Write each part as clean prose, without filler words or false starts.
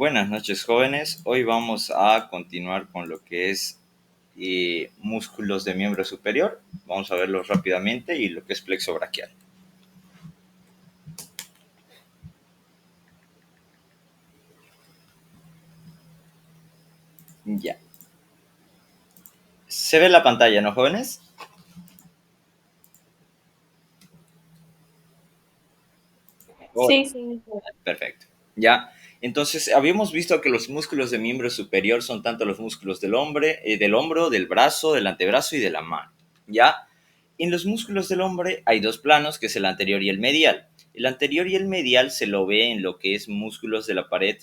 Buenas noches, jóvenes. Hoy vamos a continuar con lo que es músculos de miembro superior. Vamos a verlos rápidamente y lo que es plexo braquial. Ya. ¿Se ve la pantalla, no, jóvenes? Sí, Hola. sí. Perfecto. Ya. Entonces, habíamos visto que los músculos de miembro superior son tanto los músculos del hombro, del brazo, del antebrazo y de la mano. ¿Ya? En los músculos del hombre hay dos planos, que es el anterior y el medial. El anterior y el medial se lo ve en lo que es músculos de la pared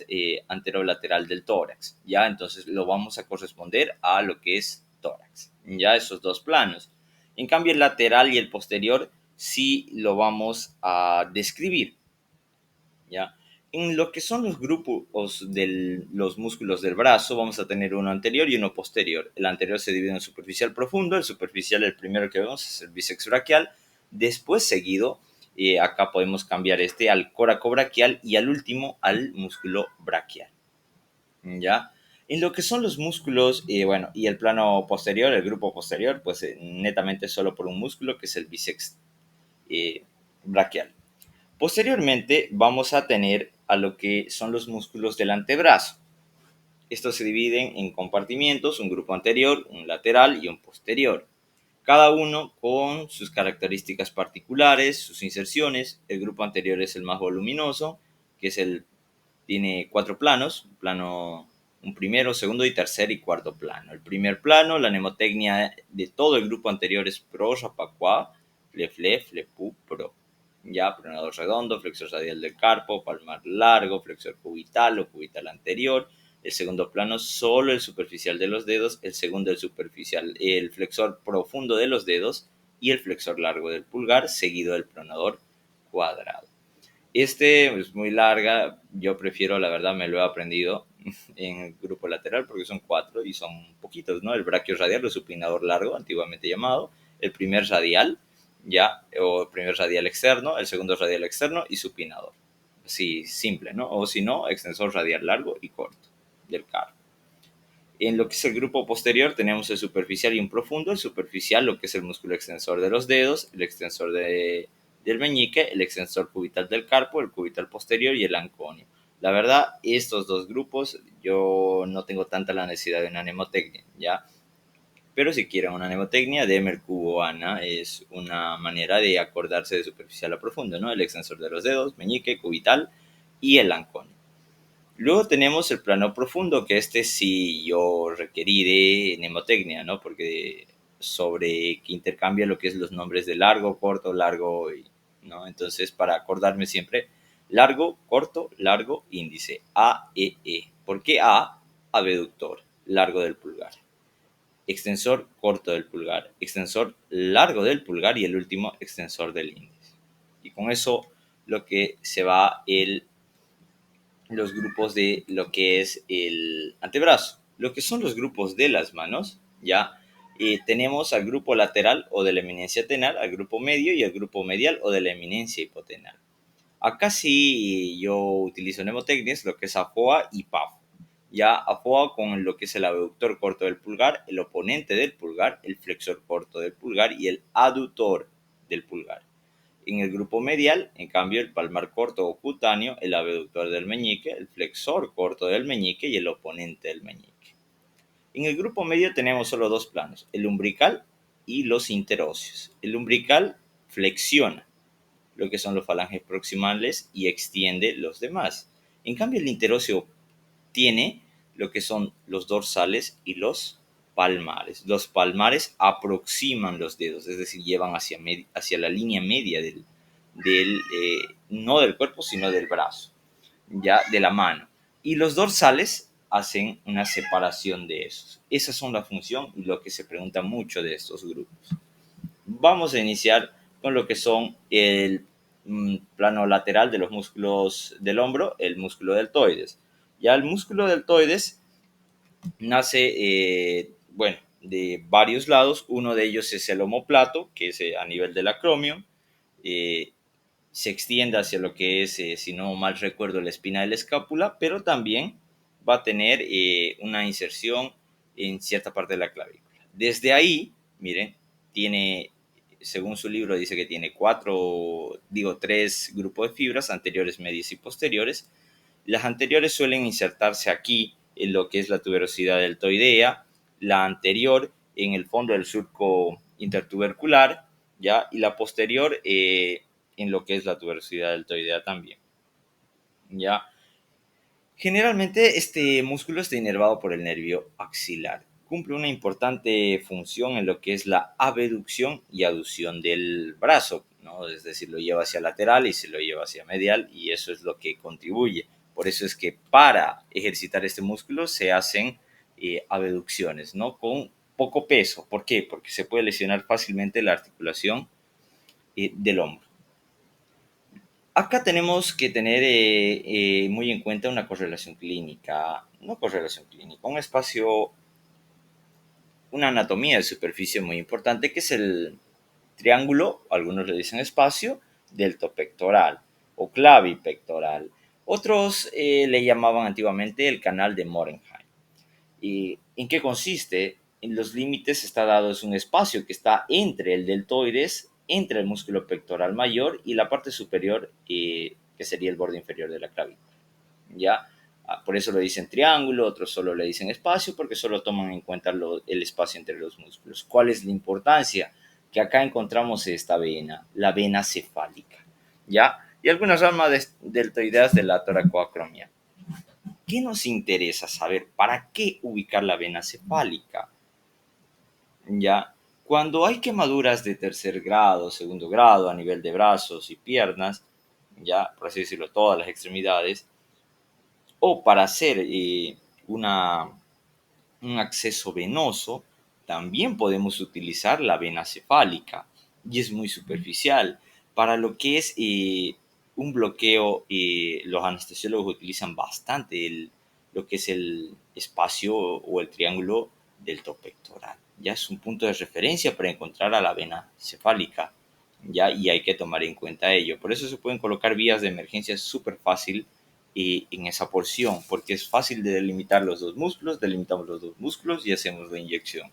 anterolateral del tórax. ¿Ya? Entonces lo vamos a corresponder a lo que es tórax. ¿Ya? Esos dos planos. En cambio, el lateral y el posterior sí lo vamos a describir. ¿Ya? En lo que son los grupos de los músculos del brazo, vamos a tener uno anterior y uno posterior. El anterior se divide en superficial profundo, el superficial, el primero que vemos, es el bíceps braquial, después seguido, acá podemos cambiar este al coracobraquial y al último al músculo braquial. ¿Ya? En lo que son los músculos, bueno, y el plano posterior, el grupo posterior, pues netamente solo por un músculo, que es el bíceps eh, braquial. Posteriormente vamos a tener a lo que son los músculos del antebrazo. Estos se dividen en compartimientos, un grupo anterior, un lateral y un posterior. Cada uno con sus características particulares, sus inserciones. El grupo anterior es el más voluminoso, que es tiene cuatro planos, un primero, segundo y tercer y cuarto plano. El primer plano, la mnemotecnia de todo el grupo anterior es pro, rapacua, fle, fle, fle, pu, pro. Ya, pronador redondo, flexor radial del carpo, palmar largo, flexor cubital o cubital anterior. El segundo plano, solo el superficial de los dedos. El segundo, el flexor profundo de los dedos y el flexor largo del pulgar, seguido del pronador cuadrado. Este es muy larga, yo prefiero, la verdad, me lo he aprendido en el grupo lateral porque son cuatro y son poquitos, ¿no? El braquio radial o supinador largo, antiguamente llamado, el primer radial, ya, o primer radial externo, el segundo radial externo y supinador. Así, simple, ¿no? O si no, extensor radial largo y corto del carpo. En lo que es el grupo posterior tenemos el superficial y un profundo. El superficial, lo que es el músculo extensor de los dedos, el extensor del meñique, el extensor cubital del carpo, el cubital posterior y el anconio. La verdad, estos dos grupos yo no tengo tanta la necesidad de una mnemotecnia, ¿ya? Pero si quieren una mnemotecnia, Demer cubo ana es una manera de acordarse de superficial a profundo, ¿no? El extensor de los dedos, meñique, cubital y el anconio. Luego tenemos el plano profundo, que este sí yo requerí de mnemotecnia, ¿no? Porque sobre que intercambia lo que es los nombres de largo, corto, largo, ¿no? Entonces, para acordarme siempre, largo, corto, largo, índice, A, E, E. ¿Por qué A? Abductor, largo del pulgar. Extensor corto del pulgar, extensor largo del pulgar y el último extensor del índice. Y con eso lo que se va los grupos de lo que es el antebrazo. Lo que son los grupos de las manos, ya tenemos al grupo lateral o de la eminencia tenar, al grupo medio y al grupo medial o de la eminencia hipotenar. Acá sí yo utilizo mnemotecnias, lo que es AFOA y PAF. Ya AFOA con lo que es el abductor corto del pulgar, el oponente del pulgar, el flexor corto del pulgar y el aductor del pulgar. En el grupo medial, en cambio, el palmar corto o cutáneo, el abductor del meñique, el flexor corto del meñique y el oponente del meñique. En el grupo medio tenemos solo dos planos, el umbilical y los interóseos. El umbilical flexiona lo que son los falanges proximales y extiende los demás. En cambio, el interóseo tiene lo que son los dorsales y los palmares. Los palmares aproximan los dedos, es decir, llevan hacia la línea media no del cuerpo, sino del brazo, ya de la mano. Y los dorsales hacen una separación de esos. Esas son la función y lo que se pregunta mucho de estos grupos. Vamos a iniciar con lo que son el plano lateral de los músculos del hombro, el músculo deltoides. Ya el músculo deltoides nace, bueno, de varios lados. Uno de ellos es el omóplato, que es a nivel del acromio. Eh, Se extiende hacia lo que es, si no mal recuerdo, la espina de la escápula, pero también va a tener una inserción en cierta parte de la clavícula. Desde ahí, miren, tiene, según su libro, dice que tiene tres grupos de fibras, anteriores, medias y posteriores. Las anteriores suelen insertarse aquí en lo que es la tuberosidad deltoidea, la anterior en el fondo del surco intertubercular, ¿ya? Y la posterior en lo que es la tuberosidad deltoidea también, ¿ya? Generalmente este músculo está inervado por el nervio axilar. Cumple una importante función en lo que es la abducción y aducción del brazo, ¿no? Es decir, lo lleva hacia lateral y se lo lleva hacia medial, y eso es lo que contribuye. Por eso es que para ejercitar este músculo se hacen abducciones, ¿no? Con poco peso. ¿Por qué? Porque se puede lesionar fácilmente la articulación del hombro. Acá tenemos que tener muy en cuenta una correlación clínica, no correlación clínica, un espacio, una anatomía de superficie muy importante, que es el triángulo, algunos le dicen espacio, deltopectoral o clavipectoral. Otros le llamaban antiguamente el canal de Morenheim. ¿Y en qué consiste? En los límites está dado es un espacio que está entre el deltoides, entre el músculo pectoral mayor y la parte superior, que sería el borde inferior de la clavícula. ¿Ya? Por eso le dicen triángulo, otros solo le dicen espacio, porque solo toman en cuenta el espacio entre los músculos. ¿Cuál es la importancia? Que acá encontramos esta vena, la vena cefálica, ¿ya? Y algunas ramas deltoideas de la toracoacromia. ¿Qué nos interesa saber? ¿Para qué ubicar la vena cefálica? ¿Ya? Cuando hay quemaduras de tercer grado, segundo grado, a nivel de brazos y piernas, ya, por así decirlo, todas las extremidades, o para hacer un acceso venoso, también podemos utilizar la vena cefálica, y es muy superficial. Para lo que es un bloqueo, los anestesiólogos utilizan bastante lo que es el espacio o el triángulo deltopectoral. Ya es un punto de referencia para encontrar a la vena cefálica, ya, y hay que tomar en cuenta ello. Por eso se pueden colocar vías de emergencia súper fácil en esa porción, porque es fácil de delimitar los dos músculos, delimitamos los dos músculos y hacemos la inyección,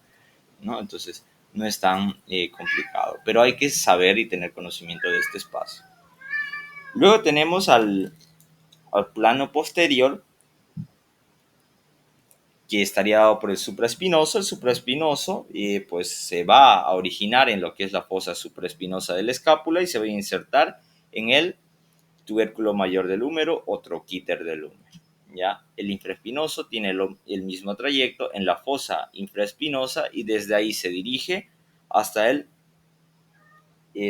¿no? Entonces, no es tan complicado, pero hay que saber y tener conocimiento de este espacio. Luego tenemos al plano posterior, que estaría dado por el supraespinoso. El supraespinoso pues se va a originar en lo que es la fosa supraespinosa de la escápula y se va a insertar en el tubérculo mayor del húmero o troquíter del húmero. ¿Ya? El infraespinoso tiene el mismo trayecto en la fosa infraespinosa y desde ahí se dirige hasta el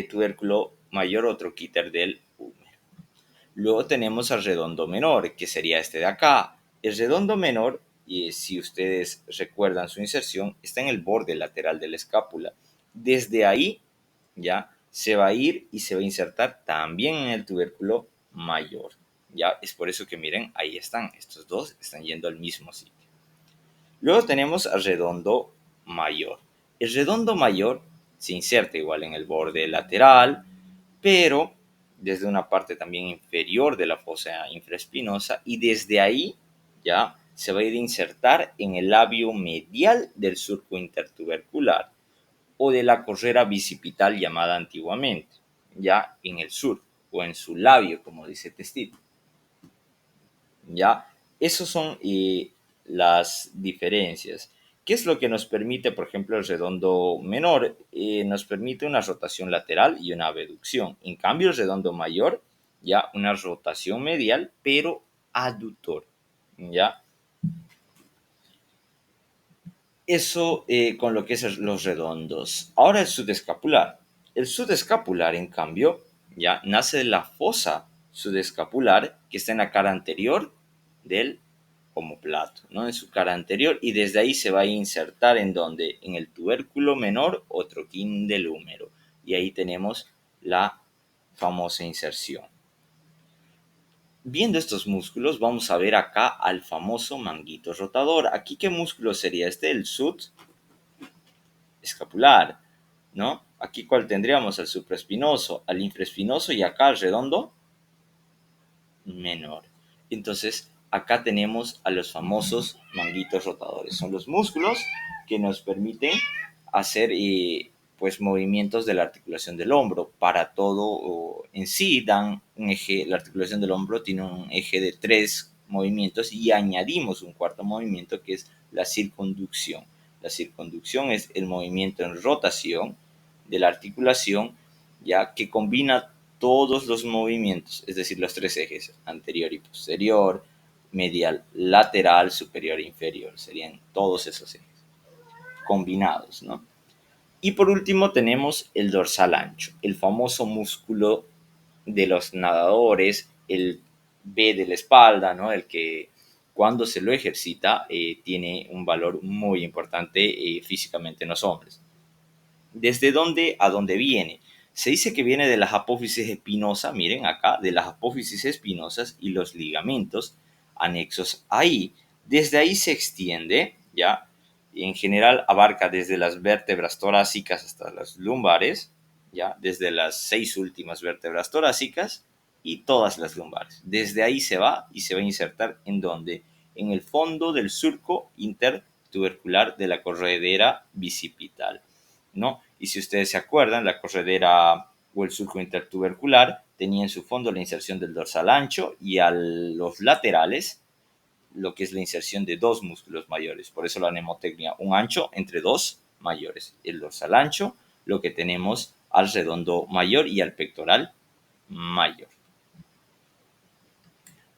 tubérculo mayor o troquíter del húmero. Luego tenemos al redondo menor, que sería este de acá. El redondo menor, y si ustedes recuerdan su inserción, está en el borde lateral de la escápula. Desde ahí ya se va a ir y se va a insertar también en el tubérculo mayor. Ya es por eso que miren, ahí están, estos dos están yendo al mismo sitio. Luego tenemos al redondo mayor. El redondo mayor se inserta igual en el borde lateral, pero desde una parte también inferior de la fosa infraespinosa, y desde ahí ya se va a ir a insertar en el labio medial del surco intertubercular o de la correa bicipital llamada antiguamente, ya en el sur o en su labio, como dice Testito. Ya, esos son las diferencias. ¿Qué es lo que nos permite, por ejemplo, el redondo menor? Nos permite una rotación lateral y una abducción. En cambio, el redondo mayor, ya una rotación medial, pero aductor. ¿Ya? Eso con lo que es los redondos. Ahora el sudescapular. El sudescapular, en cambio, ya nace de la fosa sudescapular que está en la cara anterior del omóplato, ¿no? En su cara anterior, y desde ahí se va a insertar en donde, en el tubérculo menor o troquín del húmero, y ahí tenemos la famosa inserción. Viendo estos músculos, vamos a ver acá al famoso manguito rotador. Aquí, ¿qué músculo sería este? El escapular, ¿no? Aquí, ¿cuál tendríamos? Al supraespinoso, al infraespinoso y acá al redondo menor. Entonces, acá tenemos a los famosos manguitos rotadores. Son los músculos que nos permiten hacer pues movimientos de la articulación del hombro. Para todo en sí dan un eje, la articulación del hombro tiene un eje de 3 movimientos y añadimos un cuarto movimiento que es la circunducción. La circunducción es el movimiento en rotación de la articulación, ya que combina todos los movimientos, es decir, los 3 ejes, anterior y posterior, medial, lateral, superior e inferior. Serían todos esos ejes combinados, ¿no? Y por último tenemos el dorsal ancho, el famoso músculo de los nadadores, el B de la espalda, ¿no? El que cuando se lo ejercita tiene un valor muy importante físicamente en los hombres. ¿Desde dónde a dónde viene? Se dice que viene de las apófisis espinosas, miren acá, de las apófisis espinosas y los ligamentos anexos ahí. Desde ahí se extiende, ¿ya? Y en general abarca desde las vértebras torácicas hasta las lumbares, ¿ya? Desde las 6 últimas vértebras torácicas y todas las lumbares. Desde ahí se va y se va a insertar en donde, en el fondo del surco intertubercular de la corredera bicipital, ¿no? Y si ustedes se acuerdan, la corredera o el surco intertubercular tenía en su fondo la inserción del dorsal ancho y a los laterales lo que es la inserción de 2 músculos mayores. Por eso la mnemotecnia, un ancho entre 2 mayores. El dorsal ancho, lo que tenemos al redondo mayor y al pectoral mayor.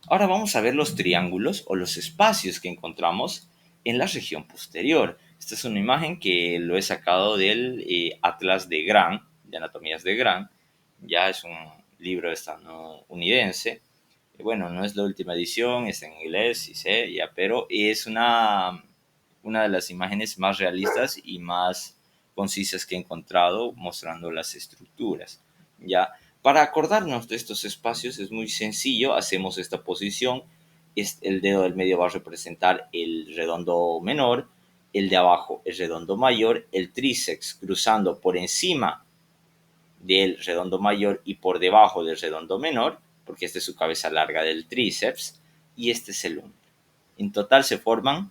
Ahora vamos a ver los triángulos o los espacios que encontramos en la región posterior. Esta es una imagen que lo he sacado del Atlas de Grant, de Anatomías de Grant. Ya es un libro estadounidense. Bueno, no es la última edición, está en inglés, sí sé, ya, pero es una de las imágenes más realistas y más concisas que he encontrado mostrando las estructuras. Ya, para acordarnos de estos espacios es muy sencillo, hacemos esta posición, el dedo del medio va a representar el redondo menor, el de abajo el redondo mayor, el tríceps cruzando por encima del redondo mayor y por debajo del redondo menor, porque esta es su cabeza larga del tríceps, y este es el húmero. En total se forman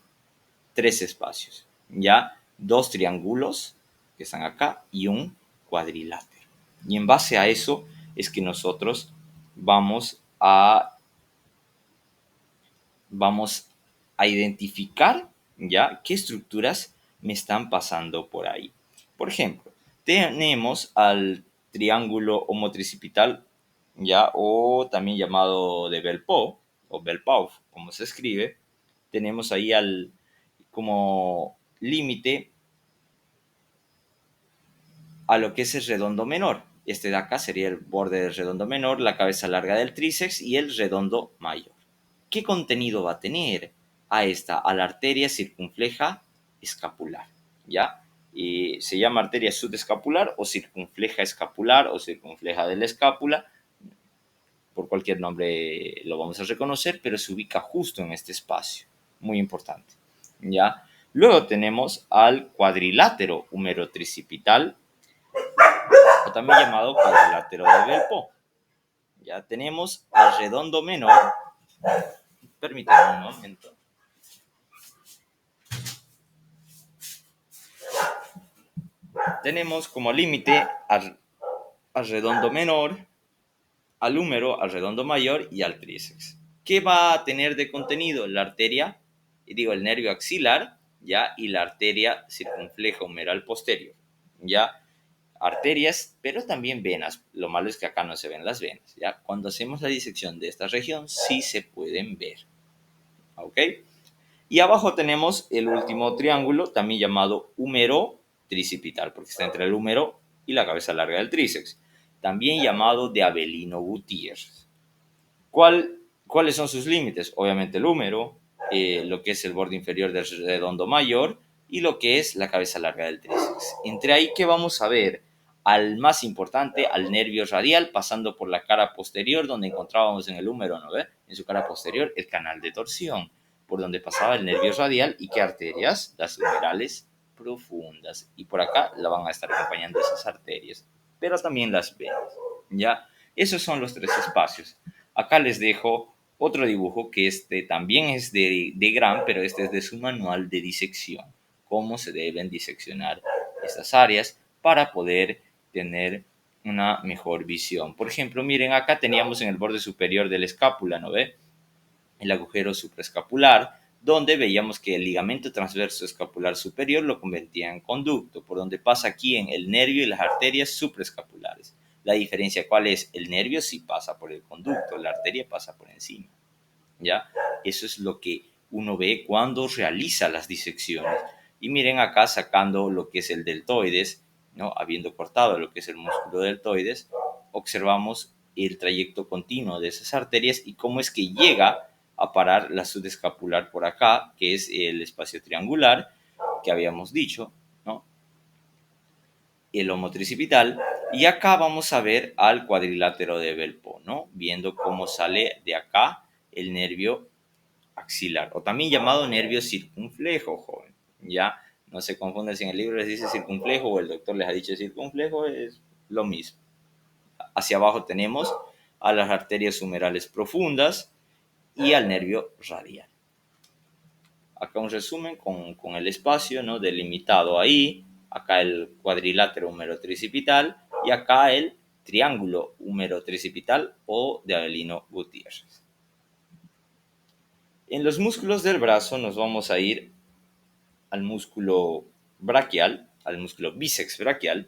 3 espacios, ya 2 triángulos que están acá y un cuadrilátero. Y en base a eso es que nosotros vamos a identificar ya qué estructuras me están pasando por ahí. Por ejemplo, tenemos al triángulo homotricipital, ya, o también llamado de Belle-Pauv, o Belle-Pauv, como se escribe. Tenemos ahí como límite a lo que es el redondo menor. Este de acá sería el borde del redondo menor, la cabeza larga del tríceps y el redondo mayor. ¿Qué contenido va a tener? A la arteria circunfleja escapular, ¿ya? Y se llama arteria subescapular o circunfleja escapular o circunfleja de la escápula. Por cualquier nombre lo vamos a reconocer, pero se ubica justo en este espacio. Muy importante, ¿ya? Luego tenemos al cuadrilátero humerotricipital, o también llamado cuadrilátero de Belle-Pauv. Ya tenemos al redondo menor. Permítanme un momento. Tenemos como límite al redondo menor, al húmero, al redondo mayor y al tríceps. ¿Qué va a tener de contenido? La arteria, el nervio axilar, ¿ya? Y la arteria circunfleja humeral posterior, ¿ya? Arterias, pero también venas. Lo malo es que acá no se ven las venas, ¿ya? Cuando hacemos la disección de esta región, sí se pueden ver, ¿ok? Y abajo tenemos el último triángulo, también llamado húmero tricipital, porque está entre el húmero y la cabeza larga del tríceps, también llamado de Avelino Gutiérrez. ¿Cuáles son sus límites? Obviamente el húmero, lo que es el borde inferior del redondo mayor y lo que es la cabeza larga del tríceps. Entre ahí, ¿qué vamos a ver? Al más importante, al nervio radial, pasando por la cara posterior, donde encontrábamos en el húmero, ¿no ve? En su cara posterior, el canal de torsión, por donde pasaba el nervio radial y qué arterias, las humerales profundas. Y por acá la van a estar acompañando esas arterias, pero también las venas, ¿ya? Esos son los 3 espacios. Acá les dejo Otro dibujo que también es de Gram, pero este es de su manual de disección. Cómo se deben diseccionar estas áreas para poder tener una mejor visión. Por ejemplo, miren, acá teníamos en el borde superior de la escápula, ¿no ve? El agujero supraescapular, donde veíamos que el ligamento transverso escapular superior lo convertía en conducto, por donde pasa aquí en el nervio y las arterias supraescapulares. La diferencia, ¿cuál es? El nervio sí pasa por el conducto, la arteria pasa por encima. ¿Ya? Eso es lo que uno ve cuando realiza las disecciones. Y miren acá sacando lo que es el deltoides, ¿no? Habiendo cortado lo que es el músculo deltoides, observamos el trayecto continuo de esas arterias y cómo es que llega a parar la subescapular por acá, que es el espacio triangular que habíamos dicho, ¿no? El lomo tricipital, y acá vamos a ver al cuadrilátero de Belpo, ¿no? Viendo cómo sale de acá el nervio axilar, o también llamado nervio circunflejo, joven. Ya no se confunde si en el libro les dice circunflejo o el doctor les ha dicho circunflejo, es lo mismo. Hacia abajo tenemos a las arterias humerales profundas y al nervio radial. Acá un resumen con el espacio, ¿no? Delimitado ahí. Acá el cuadrilátero humerotricipital y acá el triángulo humerotricipital o de Avelino Gutiérrez. En los músculos del brazo nos vamos a ir al músculo braquial, al músculo bíceps braquial,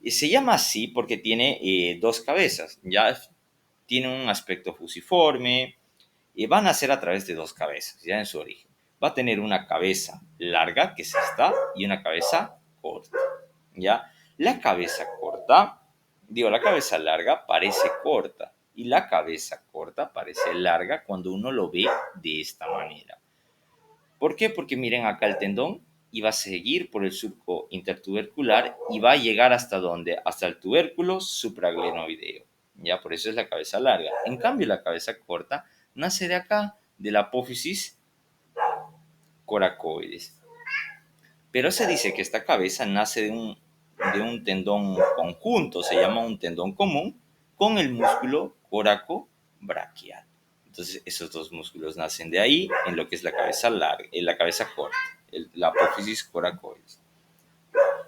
y se llama así porque tiene dos cabezas, ya tiene un aspecto fusiforme, y van a ser a través de dos cabezas, ya en su origen. Va a tener una cabeza larga, que es esta, y una cabeza corta, ¿ya? La cabeza corta, la cabeza larga parece corta, y la cabeza corta parece larga cuando uno lo ve de esta manera. ¿Por qué? Porque miren acá el tendón y va a seguir por el surco intertubercular y va a llegar hasta dónde? Hasta el tubérculo supraglenoideo. Ya, por eso es la cabeza larga. En cambio, la cabeza corta nace de acá, de la apófisis coracoides. Pero se dice que esta cabeza nace de un tendón conjunto, se llama un tendón común, con el músculo coracobraquial. Entonces, esos dos músculos nacen de ahí, en lo que es la cabeza larga, en la cabeza corta, la apófisis coracoides.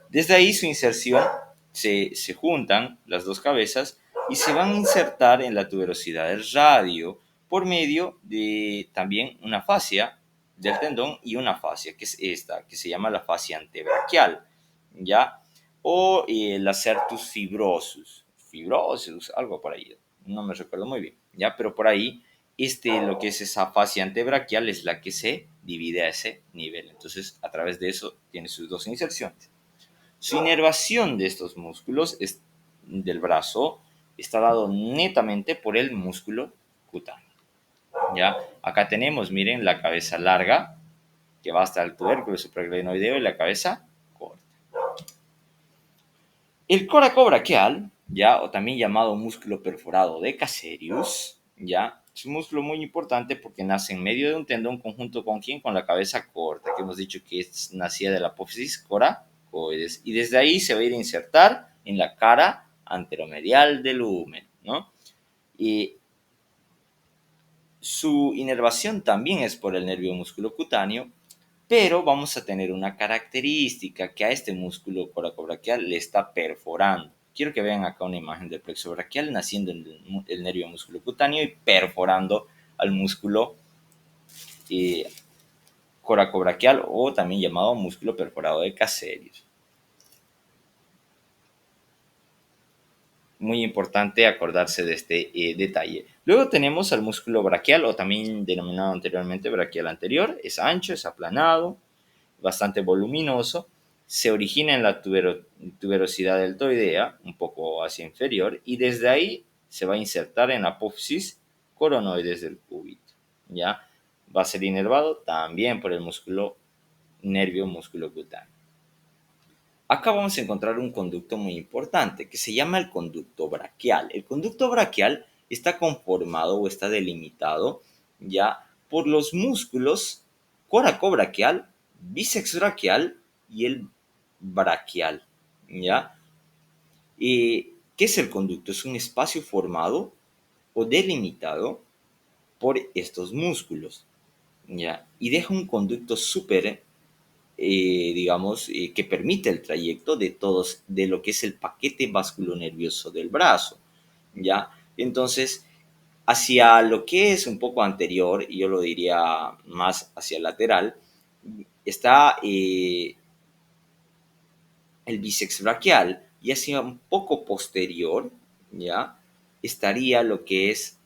Desde ahí su inserción se juntan las dos cabezas y se van a insertar en la tuberosidad del radio por medio de también una fascia del tendón y una fascia, que es esta, que se llama la fascia antebraquial, ¿ya? O la certus fibrosus, algo por ahí, no me recuerdo muy bien, ¿ya? Pero por ahí, lo que es esa fascia antebraquial es la que se divide a ese nivel. Entonces, a través de eso, tiene sus dos inserciones. Su inervación de estos músculos del brazo está dado netamente por el músculo cutáneo. ¿Ya? Acá tenemos, miren, la cabeza larga, que va hasta el tubérculo supraglenoideo, y la cabeza corta. El coracobraquial, ya, o también llamado músculo perforado de Casserius, ya, es un músculo muy importante porque nace en medio de un tendón conjunto con quién, con la cabeza corta, que hemos dicho que nacía de la apófisis coracoides, y desde ahí se va a ir a insertar en la cara anteromedial del húmero, ¿no? Y su inervación también es por el nervio músculo cutáneo, pero vamos a tener una característica que a este músculo coracobraquial le está perforando. Quiero que vean acá una imagen del plexo braquial naciendo en el nervio músculo cutáneo y perforando al músculo coracobraquial, o también llamado músculo perforado de Casserius. Muy importante acordarse de este detalle. Luego tenemos al músculo braquial, o también denominado anteriormente braquial anterior. Es ancho, es aplanado, bastante voluminoso. Se origina en la tuberosidad deltoidea, un poco hacia inferior, y desde ahí se va a insertar en la apófisis coronoides del cúbito. ¿Ya? Va a ser inervado también por el nervio músculo cutáneo. Acá vamos a encontrar un conducto muy importante que se llama el conducto braquial. El conducto braquial está conformado o está delimitado ya por los músculos coracobraquial, bíceps braquial y el braquial, ¿ya? ¿Qué es el conducto? Es un espacio formado o delimitado por estos músculos, ¿ya? Y deja un conducto súper, digamos, que permite el trayecto de lo que es el paquete vasculonervioso del brazo, ¿ya? Entonces, hacia lo que es un poco anterior, y yo lo diría más hacia el lateral, está el bíceps braquial, y hacia un poco posterior, ¿ya? Estaría lo que es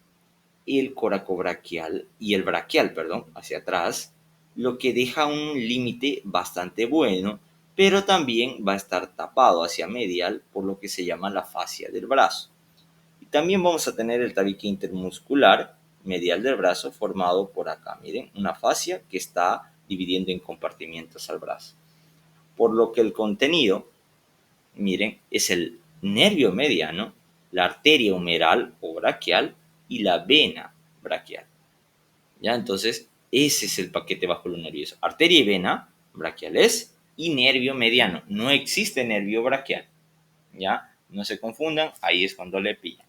el coracobraquial y el braquial, perdón, hacia atrás, lo que deja un límite bastante bueno, pero también va a estar tapado hacia medial por lo que se llama la fascia del brazo. Y también vamos a tener el tabique intermuscular medial del brazo formado por acá, miren, una fascia que está dividiendo en compartimientos al brazo. Por lo que el contenido, miren, es el nervio mediano, la arteria humeral o braquial y la vena braquial. ¿Ya? Entonces, ese es el paquete vasculonervioso. Arteria y vena braquiales y nervio mediano. No existe nervio braquial. ¿Ya? No se confundan, ahí es cuando le pillan.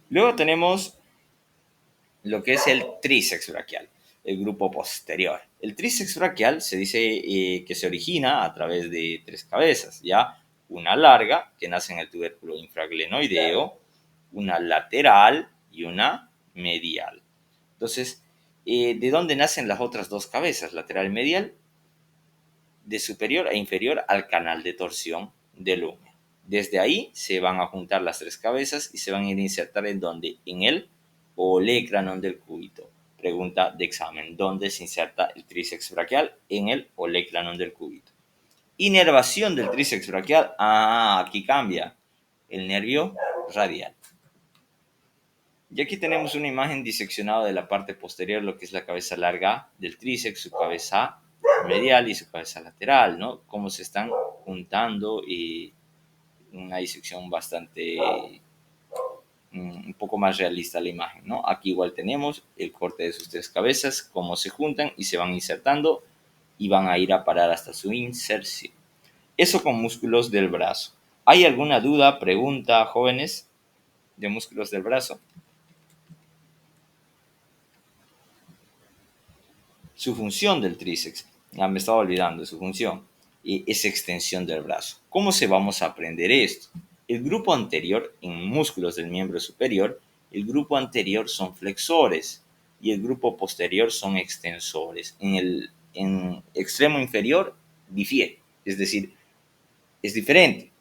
Luego tenemos lo que es el tríceps braquial, el grupo posterior. El tríceps braquial se dice que se origina a través de tres cabezas, ¿ya? Una larga, que nace en el tubérculo infraglenoideo, una lateral y una medial. Entonces, ¿de dónde nacen las otras dos cabezas, lateral y medial? De superior e inferior al canal de torsión del húmero. Desde ahí se van a juntar las tres cabezas y se van a ir a insertar en donde, en el olecranon del cúbito. Pregunta de examen, ¿dónde se inserta el tríceps braquial? En el olecranon del cúbito. Inervación del tríceps braquial, aquí cambia, el nervio radial. Y aquí tenemos una imagen diseccionada de la parte posterior, lo que es la cabeza larga del tríceps, su cabeza medial y su cabeza lateral, ¿no? Cómo se están juntando y una disección bastante, un poco más realista la imagen, ¿no? Aquí igual tenemos el corte de sus tres cabezas, cómo se juntan y se van insertando y van a ir a parar hasta su inserción. Eso con músculos del brazo. ¿Hay alguna duda, pregunta, jóvenes, de músculos del brazo? Su función del tríceps, me estaba olvidando, su función es extensión del brazo. ¿Cómo se vamos a aprender esto? El grupo anterior, en músculos del miembro superior, el grupo anterior son flexores y el grupo posterior son extensores. En extremo inferior difiere, es decir, es diferente.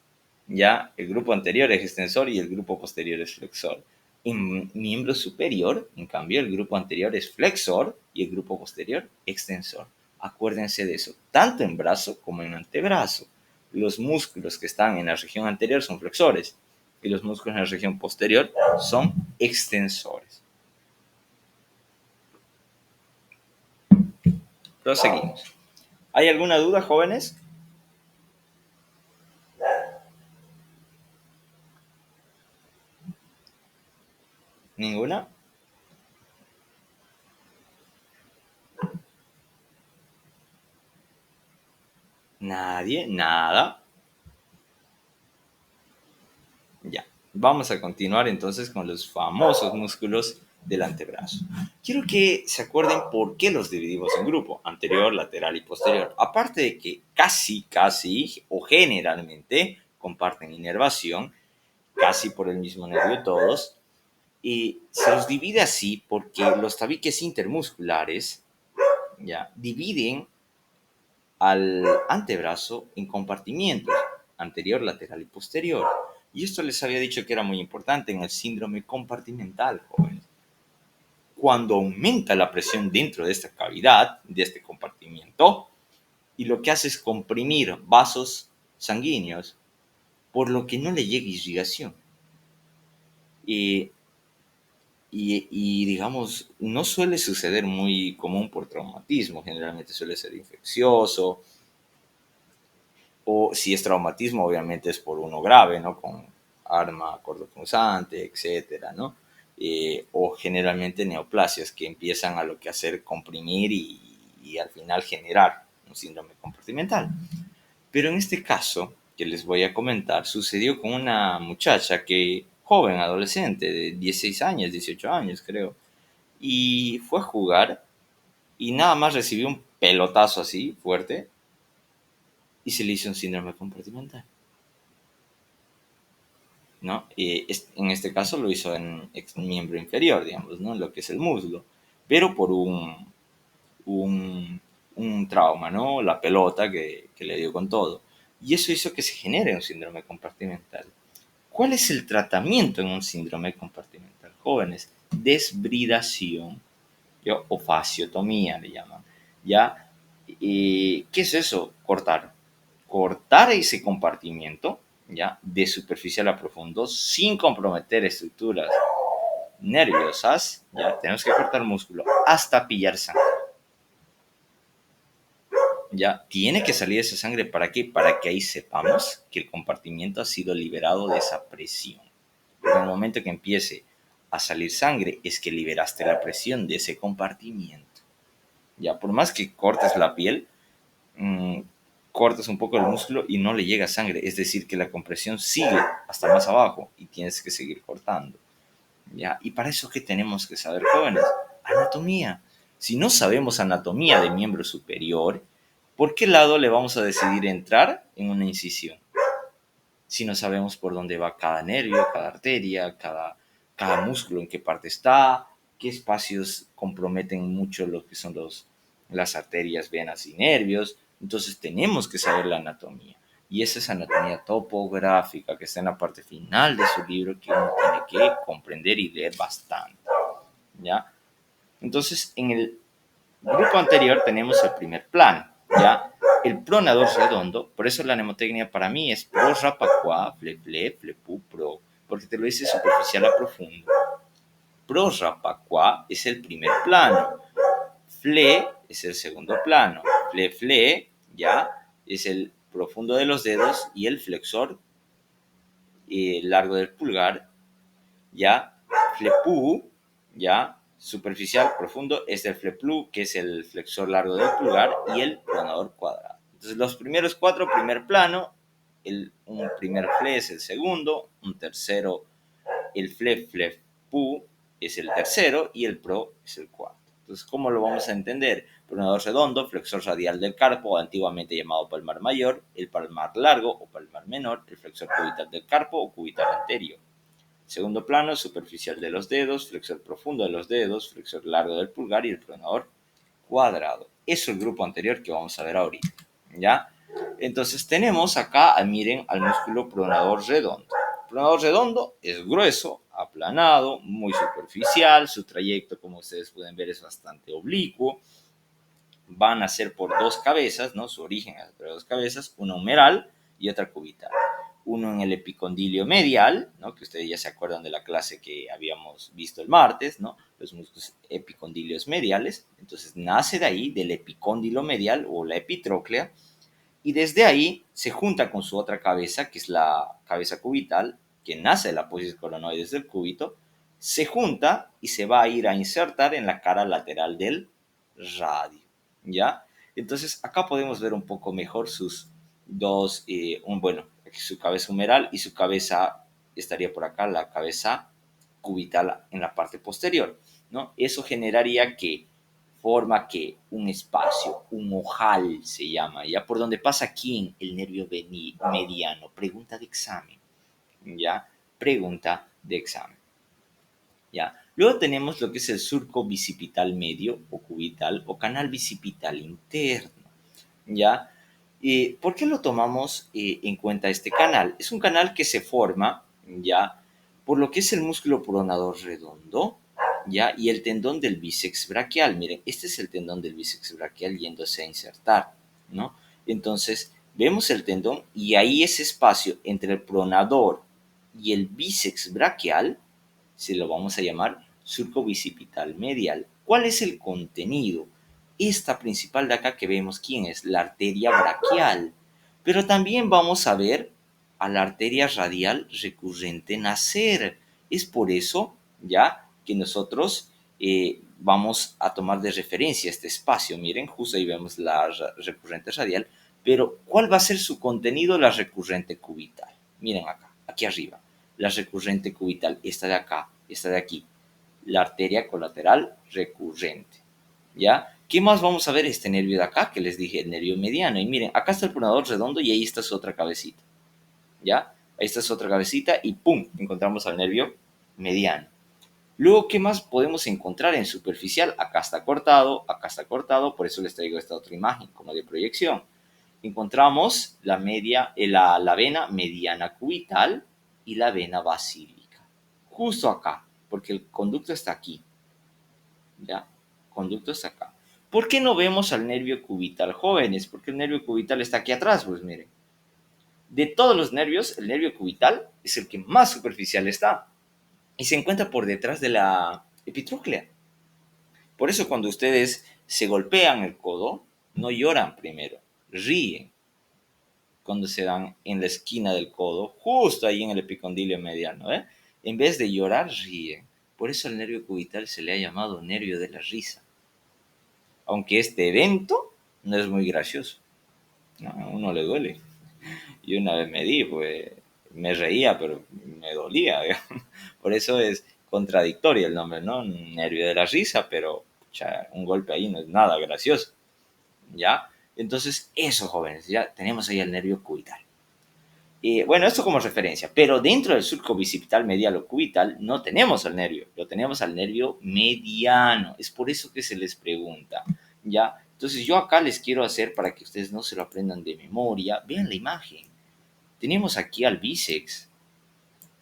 Ya el grupo anterior es extensor y el grupo posterior es flexor. En miembro superior, en cambio, el grupo anterior es flexor y el grupo posterior extensor. Acuérdense de eso, tanto en brazo como en antebrazo. Los músculos que están en la región anterior son flexores y los músculos en la región posterior son extensores. Proseguimos. ¿Hay alguna duda, jóvenes? ¿Ninguna? Nadie, nada. Ya, vamos a continuar entonces con los famosos músculos del antebrazo. Quiero que se acuerden por qué los dividimos en grupo, anterior, lateral y posterior. Aparte de que casi o generalmente comparten inervación, casi por el mismo nervio todos, y se los divide así porque los tabiques intermusculares ya dividen al antebrazo en compartimientos, anterior, lateral y posterior. Y esto les había dicho que era muy importante en el síndrome compartimental, jóvenes. Cuando aumenta la presión dentro de esta cavidad, de este compartimiento, y lo que hace es comprimir vasos sanguíneos, por lo que no le llega irrigación. Y digamos, no suele suceder muy común por traumatismo, generalmente suele ser infeccioso, o si es traumatismo, obviamente es por uno grave, ¿no? Con arma cortopunzante, etcétera, ¿no? O generalmente neoplasias que empiezan a lo que hacer comprimir y al final generar un síndrome compartimental. Pero en este caso que les voy a comentar, sucedió con una muchacha que joven, adolescente, de 16 años, 18 años creo, y fue a jugar y nada más recibió un pelotazo así fuerte y se le hizo un síndrome compartimental, ¿no? En este caso lo hizo en miembro inferior, digamos, ¿no? Lo que es el muslo, pero por un, un trauma, ¿no? La pelota que le dio con todo. Y eso hizo que se genere un síndrome compartimental. ¿Cuál es el tratamiento en un síndrome compartimental? Jóvenes, desbridación, ¿ya? O fasciotomía le llaman. ¿Ya? ¿Qué es eso? Cortar ese compartimiento, ¿ya? De superficial a profundo sin comprometer estructuras nerviosas. ¿Ya? Tenemos que cortar músculo hasta pillar sangre. ¿Ya? Tiene que salir esa sangre. ¿Para qué? Para que ahí sepamos que el compartimiento ha sido liberado de esa presión. En el momento que empiece a salir sangre es que liberaste la presión de ese compartimiento. Ya, por más que cortes la piel, cortas un poco el músculo y no le llega sangre. Es decir, que la compresión sigue hasta más abajo y tienes que seguir cortando. ¿Ya? Y para eso, ¿qué tenemos que saber, jóvenes? Anatomía. Si no sabemos anatomía de miembro superior, ¿por qué lado le vamos a decidir entrar en una incisión? Si no sabemos por dónde va cada nervio, cada arteria, cada músculo, en qué parte está, qué espacios comprometen mucho lo que son las arterias, venas y nervios. Entonces tenemos que saber la anatomía. Y esa es anatomía topográfica que está en la parte final de su libro que uno tiene que comprender y leer bastante. ¿Ya? Entonces, en el grupo anterior tenemos el primer plano, ¿ya? El pronador redondo, por eso la mnemotecnia para mí es pro, rapa, qua, fle, fle, flepu, pro, porque te lo dice superficial a profundo. Pro, rapa, qua es el primer plano, fle es el segundo plano, fle, fle, ¿ya? Es el profundo de los dedos y el flexor largo del pulgar, ¿ya? Flepu, ¿ya? Superficial, profundo, es el fleplu, que es el flexor largo del pulgar, y el pronador cuadrado. Entonces, los primeros cuatro, primer plano, un primer fle es el segundo, un tercero, el flepu es el tercero, y el pro es el cuarto. Entonces, ¿cómo lo vamos a entender? Pronador redondo, flexor radial del carpo, antiguamente llamado palmar mayor, el palmar largo o palmar menor, el flexor cubital del carpo o cubital anterior. Segundo plano, superficial de los dedos, flexor profundo de los dedos, flexor largo del pulgar y el pronador cuadrado. Eso es el grupo anterior que vamos a ver ahorita, ¿ya? Entonces tenemos acá, miren, al músculo pronador redondo. El pronador redondo es grueso, aplanado, muy superficial, su trayecto, como ustedes pueden ver, es bastante oblicuo. Van a ser por dos cabezas, ¿no? Su origen es por dos cabezas, una humeral y otra cubital. Uno en el epicondilio medial, ¿no? Que ustedes ya se acuerdan de la clase que habíamos visto el martes, ¿no? Los músculos epicondilios mediales. Entonces nace de ahí, del epicóndilo medial o la epitróclea, y desde ahí se junta con su otra cabeza, que es la cabeza cubital, que nace de la apófisis coronoides del cúbito, se junta y se va a ir a insertar en la cara lateral del radio, ¿ya? Entonces acá podemos ver un poco mejor sus dos, bueno, su cabeza humeral y su cabeza, estaría por acá, la cabeza cubital en la parte posterior, ¿no? Eso generaría que forma que un espacio, un ojal se llama, ¿ya? Por donde pasa quién, el nervio mediano. Pregunta de examen, ¿ya? Pregunta de examen, ¿ya? Luego tenemos lo que es el surco bicipital medio o cubital o canal bicipital interno, ¿ya? ¿Por qué lo tomamos en cuenta este canal? Es un canal que se forma, ¿ya? Por lo que es el músculo pronador redondo, ¿ya? Y el tendón del bíceps braquial. Miren, este es el tendón del bíceps braquial yéndose a insertar, ¿no? Entonces, vemos el tendón y ahí ese espacio entre el pronador y el bíceps braquial se lo vamos a llamar surco bicipital medial. ¿Cuál es el contenido? Esta principal de acá que vemos, ¿quién es? La arteria braquial. Pero también vamos a ver a la arteria radial recurrente nacer. Es por eso, ya, que nosotros vamos a tomar de referencia este espacio. Miren, justo ahí vemos la recurrente radial. Pero, ¿cuál va a ser su contenido? La recurrente cubital. Miren acá, aquí arriba. la recurrente cubital, esta de acá, esta de aquí, la arteria colateral recurrente, ¿ya? ¿Qué más vamos a ver? Este nervio de acá, que les dije, el nervio mediano. Y miren, acá está el pronador redondo y ahí está su otra cabecita, ¿ya? Ahí está su otra cabecita y ¡pum! Encontramos al nervio mediano. Luego, ¿qué más podemos encontrar en superficial? Acá está cortado, por eso les traigo esta otra imagen como de proyección. Encontramos la vena mediana cubital y la vena basílica. Justo acá, porque el conducto está aquí, ¿ya? Conducto está acá. ¿Por qué no vemos al nervio cubital, jóvenes? Porque el nervio cubital está aquí atrás, pues miren. De todos los nervios, el nervio cubital es el que más superficial está y se encuentra por detrás de la epitróclea. Por eso cuando ustedes se golpean el codo, no lloran primero, ríen cuando se dan en la esquina del codo, justo ahí en el epicondilio mediano. En vez de llorar, ríen. Por eso al nervio cubital se le ha llamado nervio de la risa. Aunque este evento no es muy gracioso. No, a uno le duele. Yo una vez me di, pues me reía, pero me dolía. Por eso es contradictorio el nombre, ¿no? Nervio de la risa, pero un golpe ahí no es nada gracioso. ¿Ya? Entonces, eso, jóvenes, ya tenemos ahí el nervio cubital. Bueno, esto como referencia, pero dentro del surco bicipital medial o cubital no tenemos al nervio, lo tenemos al nervio mediano. Es por eso que se les pregunta, ¿ya? Entonces yo acá les quiero hacer para que ustedes no se lo aprendan de memoria. Vean la imagen. Tenemos aquí al bíceps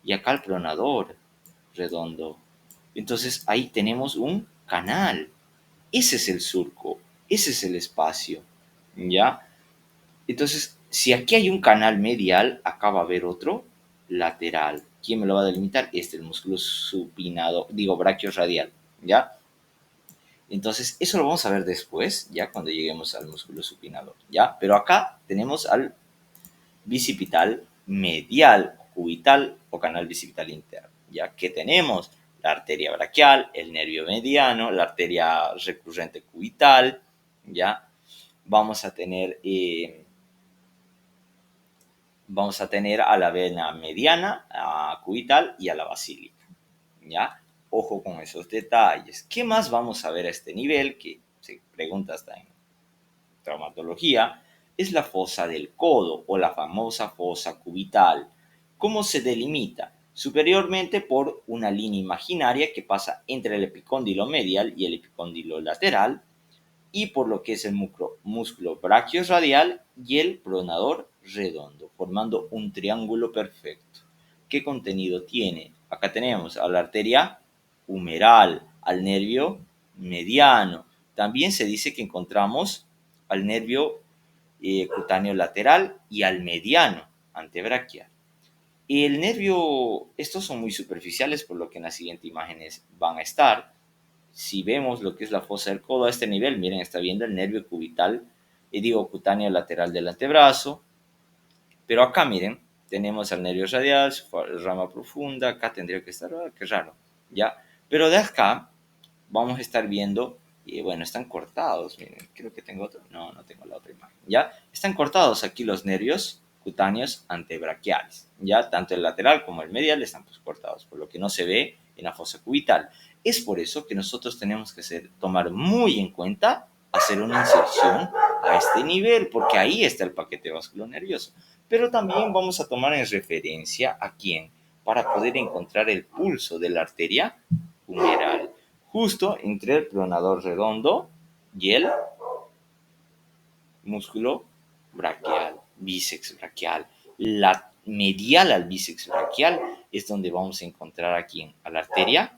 y acá al pronador redondo. Entonces ahí tenemos un canal. Ese es el surco, ese es el espacio, ¿ya? Entonces, si aquí hay un canal medial, acá va a haber otro lateral. ¿Quién me lo va a delimitar? El músculo supinado, brachiorradial, ¿ya? Entonces, eso lo vamos a ver después, ya cuando lleguemos al músculo supinador, ¿ya? Pero acá tenemos al bicipital medial, cubital o canal bicipital interno, ¿ya? Que tenemos la arteria braquial, el nervio mediano, la arteria recurrente cubital, ¿ya? Vamos a tener a la vena mediana, a cubital y a la basílica, ¿ya? Ojo con esos detalles. ¿Qué más vamos a ver a este nivel? Que se pregunta hasta en traumatología, es la fosa del codo o la famosa fosa cubital. ¿Cómo se delimita? Superiormente por una línea imaginaria que pasa entre el epicóndilo medial y el epicóndilo lateral, y por lo que es el músculo brachiorradial y el pronador redondo, formando un triángulo perfecto. ¿Qué contenido tiene? Acá tenemos a la arteria humeral, al nervio mediano. También se dice que encontramos al nervio cutáneo lateral y al mediano antebraquial. Y el nervio, estos son muy superficiales, por lo que en las siguientes imágenes van a estar. Si vemos lo que es la fosa del codo a este nivel, miren, está viendo el nervio cubital, cutáneo lateral del antebrazo. Pero acá, miren, tenemos al nervio radial, su rama profunda, acá tendría que estar, qué raro, ¿ya? Pero de acá vamos a estar viendo, bueno, están cortados, miren, creo que tengo otro, no tengo la otra imagen, ¿ya? Están cortados aquí los nervios cutáneos antebraquiales, ¿ya? Tanto el lateral como el medial están pues cortados, por lo que no se ve en la fosa cubital. Es por eso que nosotros tenemos que tomar muy en cuenta hacer una inserción a este nivel, porque ahí está el paquete vasculonervioso. Pero también vamos a tomar en referencia a quién, para poder encontrar el pulso de la arteria humeral, justo entre el pronador redondo y el músculo braquial, bíceps braquial. La medial al bíceps braquial es donde vamos a encontrar aquí a la arteria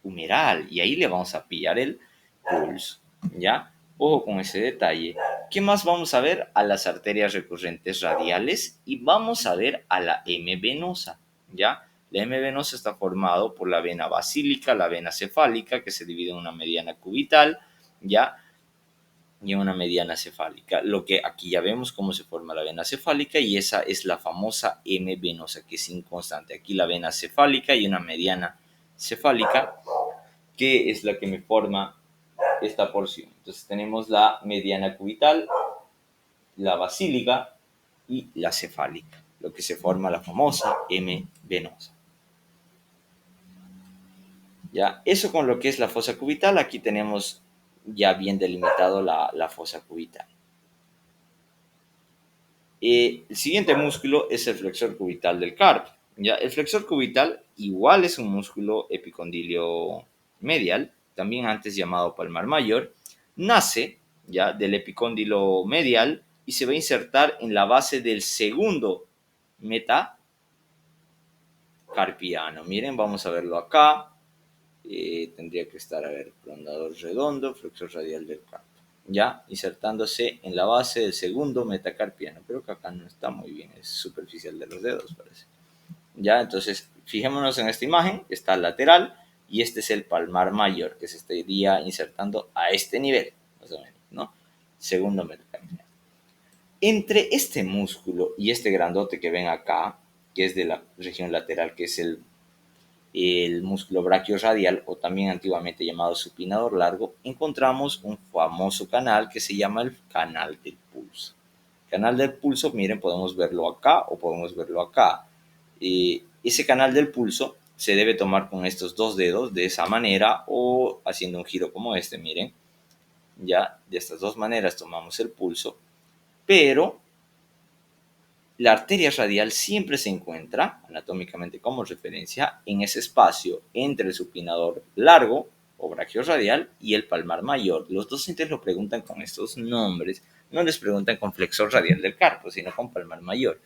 humeral y ahí le vamos a pillar el pulso, ¿ya? Ojo con ese detalle. ¿Qué más vamos a ver? A las arterias recurrentes radiales y vamos a ver a la M venosa, ¿ya? La M venosa está formado por la vena basílica, la vena cefálica, que se divide en una mediana cubital, ¿ya? Y en una mediana cefálica. Lo que aquí ya vemos cómo se forma la vena cefálica y esa es la famosa M venosa, que es inconstante. Aquí la vena cefálica y una mediana cefálica, que es la que me forma esta porción. Entonces tenemos la mediana cubital, la basílica y la cefálica. lo que se forma la famosa M venosa. ¿Ya? Eso con lo que es la fosa cubital, aquí tenemos ya bien delimitado la fosa cubital. El siguiente músculo es el flexor cubital del carpo. ¿Ya? El flexor cubital igual es un músculo epicondilio medial, también antes llamado palmar mayor, nace ya del epicóndilo medial y se va a insertar en la base del segundo metacarpiano. Miren, vamos a verlo acá. Tendría que estar, a ver, prolongador redondo, flexor radial del carpo. Ya, insertándose en la base del segundo metacarpiano. Creo que acá no está muy bien, es superficial de los dedos, parece. Ya, entonces, fijémonos en esta imagen, está lateral, y este es el palmar mayor, que se estaría insertando a este nivel, más o menos, ¿no? Segundo metacarpiano. Entre este músculo y este grandote que ven acá, que es de la región lateral, que es el músculo brachiorradial, o también antiguamente llamado supinador largo, encontramos un famoso canal que se llama el canal del pulso. El canal del pulso, miren, podemos verlo acá o podemos verlo acá. Ese canal del pulso se debe tomar con estos dos dedos de esa manera o haciendo un giro como este, miren. Ya, de estas dos maneras tomamos el pulso, pero la arteria radial siempre se encuentra, anatómicamente como referencia, en ese espacio entre el supinador largo o brachiorradial y el palmar mayor. Los docentes lo preguntan con estos nombres, no les preguntan con flexor radial del carpo, sino con palmar mayor.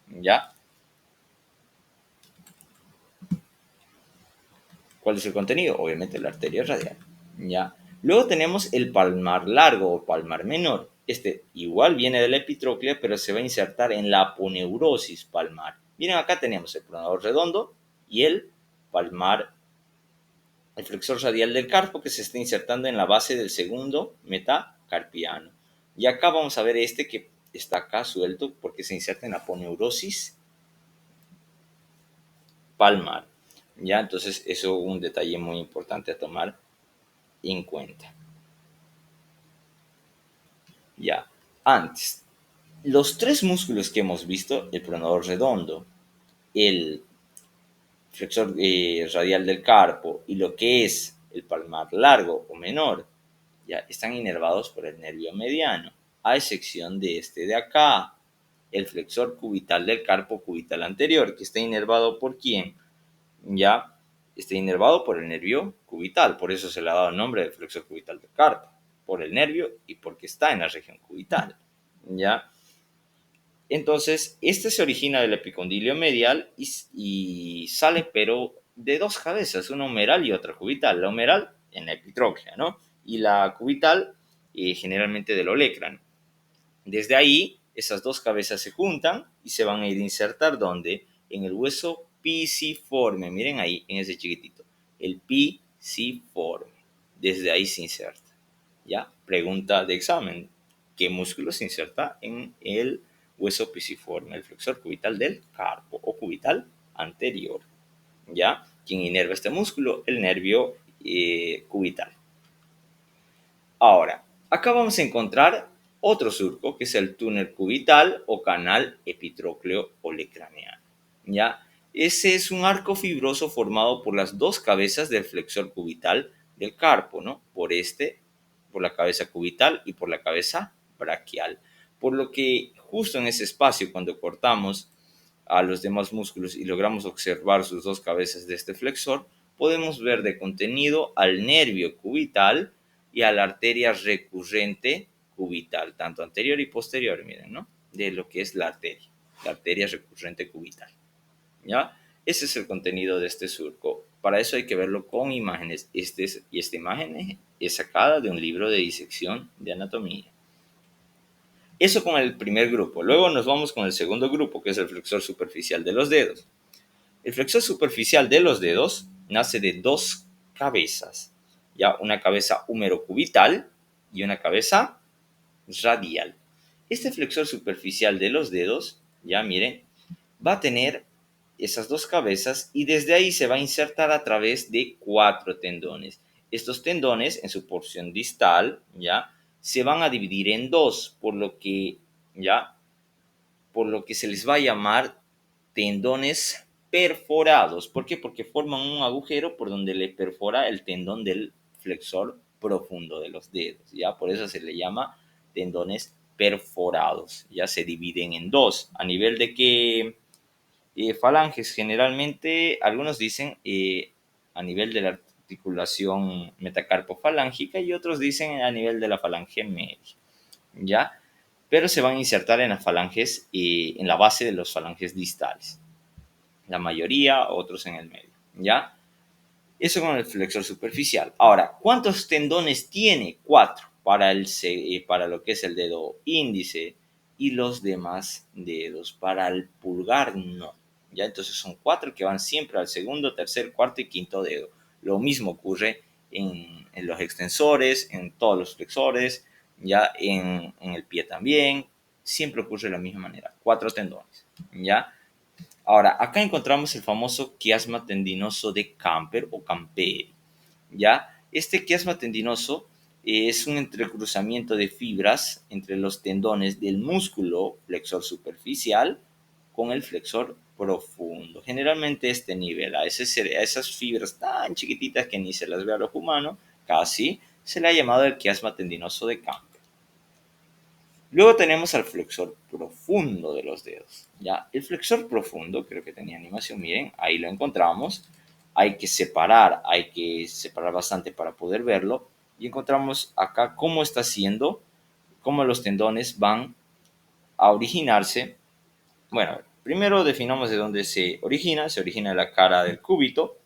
¿Ya? ¿Cuál es el contenido? Obviamente la arteria radial. ¿Ya? Luego tenemos el palmar largo o palmar menor. Este igual viene de la epitróclea, pero se va a insertar en la aponeurosis palmar. Miren, acá tenemos el pronador redondo y el palmar, el flexor radial del carpo que se está insertando en la base del segundo metacarpiano. Y acá vamos a ver este que está acá suelto porque se inserta en la aponeurosis palmar. ¿Ya? Entonces, eso es un detalle muy importante a tomar en cuenta. Ya, antes, los tres músculos que hemos visto, el pronador redondo, el flexor radial del carpo y lo que es el palmar largo o menor, ya están inervados por el nervio mediano, a excepción de este de acá, el flexor cubital del carpo cubital anterior, que está inervado por quién, ya está inervado por el nervio cubital, por eso se le ha dado el nombre de flexor cubital del carpo, por el nervio y porque está en la región cubital, ya. Entonces, este se origina del epicondilio medial y sale, pero de dos cabezas, una humeral y otra cubital. La humeral en la epitróclea, ¿no? Y la cubital generalmente del olecrano. Desde ahí, esas dos cabezas se juntan y se van a ir a insertar, ¿dónde? En el hueso pisiforme. Miren ahí, en ese chiquitito. El pisiforme. Desde ahí se inserta. ¿Ya? Pregunta de examen. ¿Qué músculo se inserta en el hueso pisiforme? El flexor cubital del carpo o cubital anterior. ¿Ya? ¿Quién inerva este músculo? El nervio cubital. Ahora, acá vamos a encontrar otro surco, que es el túnel cubital o canal epitrócleo olecraneano. ¿Ya? Ese es un arco fibroso formado por las dos cabezas del flexor cubital del carpo, ¿no? Por la cabeza cubital y por la cabeza braquial. Por lo que justo en ese espacio, cuando cortamos a los demás músculos y logramos observar sus dos cabezas de este flexor, podemos ver de contenido al nervio cubital y a la arteria recurrente cubital, tanto anterior y posterior, miren, ¿no? De lo que es la arteria recurrente cubital, ¿ya? Ese es el contenido de este surco. Para eso hay que verlo con imágenes. Esta imagen es sacada de un libro de disección de anatomía. Eso con el primer grupo. Luego nos vamos con el segundo grupo, que es el flexor superficial de los dedos. El flexor superficial de los dedos nace de dos cabezas, ya una cabeza húmero-cubital y una cabeza radial. Este flexor superficial de los dedos, ya miren, va a tener esas dos cabezas y desde ahí se va a insertar a través de cuatro tendones. Estos tendones en su porción distal, ya, se van a dividir en dos, por lo que se les va a llamar tendones perforados. ¿Por qué? Porque forman un agujero por donde le perfora el tendón del flexor profundo de los dedos, ¿ya? Por eso se le llama tendones perforados, ya se dividen en dos. A nivel de que falanges, generalmente, algunos dicen a nivel de la articulación metacarpofalángica y otros dicen a nivel de la falange media, ¿ya? Pero se van a insertar en las falanges, en la base de los falanges distales. La mayoría, otros en el medio, ¿ya? Eso con el flexor superficial. Ahora, ¿cuántos tendones tiene? 4 para lo que es el dedo índice y los demás dedos. Para el pulgar, no. ¿Ya? Entonces son 4 que van siempre al segundo, tercer, cuarto y quinto dedo. Lo mismo ocurre en los extensores, en todos los flexores, ya en el pie también. Siempre ocurre de la misma manera. 4 tendones, ¿ya? Ahora, acá encontramos el famoso quiasma tendinoso de Camper o Camperi, ¿ya? Este quiasma tendinoso es un entrecruzamiento de fibras entre los tendones del músculo flexor superficial con el flexor profundo. Generalmente este nivel, a esas fibras tan chiquititas que ni se las ve a los humanos, casi, se le ha llamado el quiasma tendinoso de Camper. Luego tenemos al flexor profundo de los dedos. ¿Ya? El flexor profundo, creo que tenía animación, miren, ahí lo encontramos. Hay que separar bastante para poder verlo. Y encontramos acá cómo está haciendo, cómo los tendones van a originarse. Bueno, primero definamos de dónde se origina. Se origina en la cara del cúbito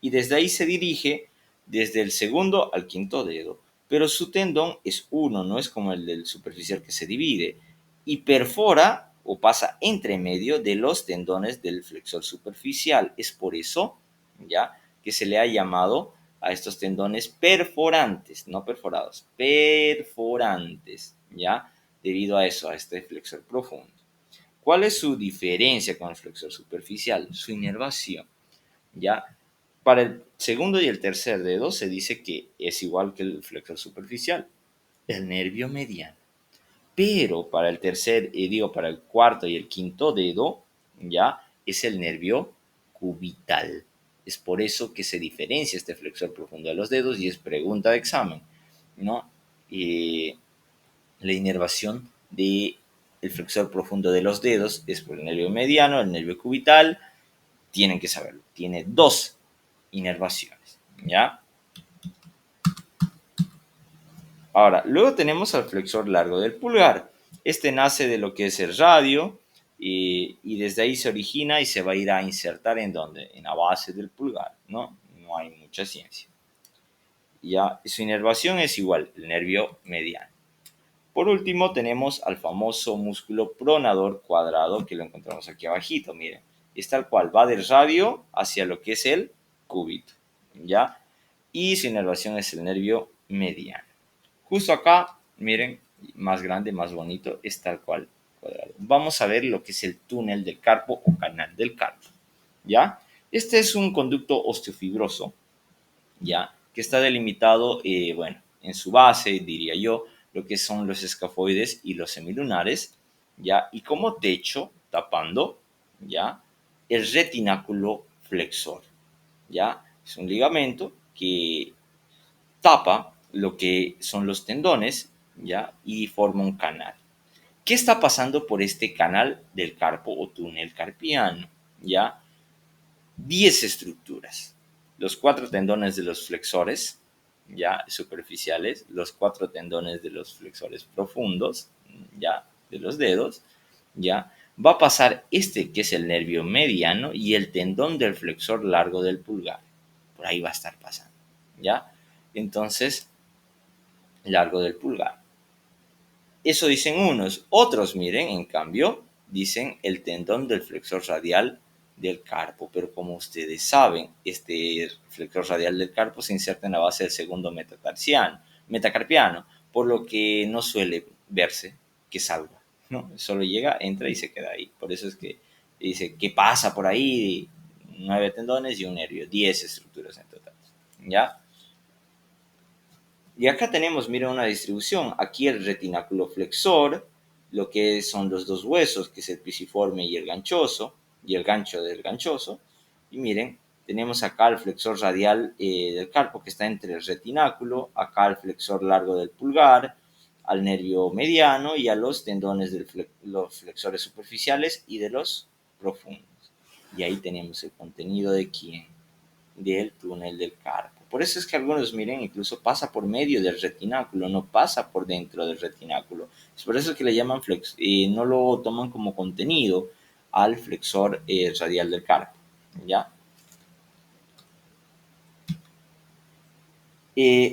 y desde ahí se dirige desde el segundo al quinto dedo, pero su tendón es uno, no es como el del superficial que se divide, y perfora o pasa entre medio de los tendones del flexor superficial. Es por eso, ya, que se le ha llamado a estos tendones perforantes, no perforados, perforantes, ya, debido a eso, a este flexor profundo. ¿Cuál es su diferencia con el flexor superficial? Su inervación, ¿ya? Para el segundo y el tercer dedo se dice que es igual que el flexor superficial, el nervio mediano. Pero para el para el cuarto y el quinto dedo, ya es el nervio cubital. Es por eso que se diferencia este flexor profundo de los dedos y es pregunta de examen, ¿no? La inervación del flexor profundo de los dedos es por el nervio mediano, el nervio cubital. Tienen que saberlo. Tiene dos inervaciones, ¿ya? Ahora, luego tenemos al flexor largo del pulgar. Este nace de lo que es el radio y desde ahí se origina y se va a ir a insertar en donde, en la base del pulgar, ¿no? No hay mucha ciencia. Ya, su inervación es igual, el nervio mediano. Por último, tenemos al famoso músculo pronador cuadrado que lo encontramos aquí abajito, miren. Es tal cual, va del radio hacia lo que es el cúbito, ¿ya? Y su inervación es el nervio mediano. Justo acá, miren, más grande, más bonito, es tal cual, cuadrado. Vamos a ver lo que es el túnel del carpo o canal del carpo, ¿ya? Este es un conducto osteofibroso, ¿ya? Que está delimitado, bueno, en su base, diría yo, lo que son los escafoides y los semilunares, ¿ya? Y como techo, tapando, ¿ya? El retináculo flexor, ¿ya? Es un ligamento que tapa lo que son los tendones, ¿ya? Y forma un canal. ¿Qué está pasando por este canal del carpo o túnel carpiano? ¿Ya? 10 estructuras. Los 4 tendones de los flexores, ya superficiales, los 4 tendones de los flexores profundos, ya de los dedos, ya va a pasar este que es el nervio mediano y el tendón del flexor largo del pulgar. Por ahí va a estar pasando, ya. Entonces, largo del pulgar. Eso dicen unos. Otros, miren, en cambio, dicen el tendón del flexor radial del carpo. Pero como ustedes saben, este flexor radial del carpo se inserta en la base del segundo metacarpiano, por lo que no suele verse que salga, ¿no? Solo llega, entra y se queda ahí. Por eso es que dice, ¿qué pasa por ahí? 9 tendones y un nervio, 10 estructuras en total, ¿ya? Y acá tenemos, mira, una distribución. Aquí el retináculo flexor, lo que son los dos huesos, que es el pisiforme y el ganchoso, y el gancho del ganchoso. Y miren, tenemos acá el flexor radial del carpo que está entre el retináculo, acá el flexor largo del pulgar, al nervio mediano y a los tendones de los flexores superficiales y de los profundos. Y ahí tenemos el contenido de quién, del túnel del carpo. Por eso es que algunos, miren, incluso pasa por medio del retináculo, no pasa por dentro del retináculo. Es por eso que le llaman no lo toman como contenido al flexor radial del carpo, ¿ya?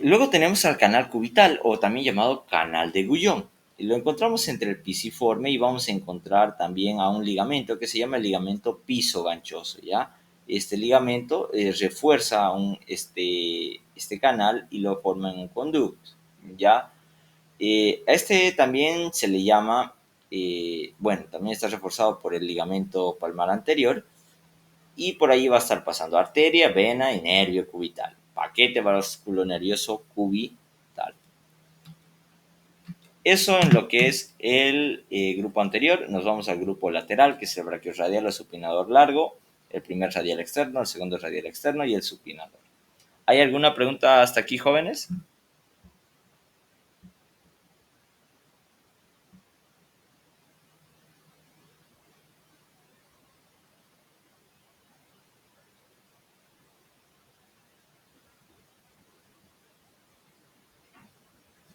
Luego tenemos al canal cubital, o también llamado canal de Guyon. Lo encontramos entre el pisiforme y vamos a encontrar también a un ligamento que se llama el ligamento pisoganchoso, ¿ya? Este ligamento refuerza este canal y lo forma en un conducto, ¿ya? A este también se le llama, bueno, también está reforzado por el ligamento palmar anterior y por ahí va a estar pasando arteria, vena y nervio cubital. Paquete vasculonervioso cubital. Eso en lo que es el grupo anterior. Nos vamos al grupo lateral, que es el brachiorradial o supinador largo, el primer radial externo, el segundo radial externo y el supinador. ¿Hay alguna pregunta hasta aquí, jóvenes?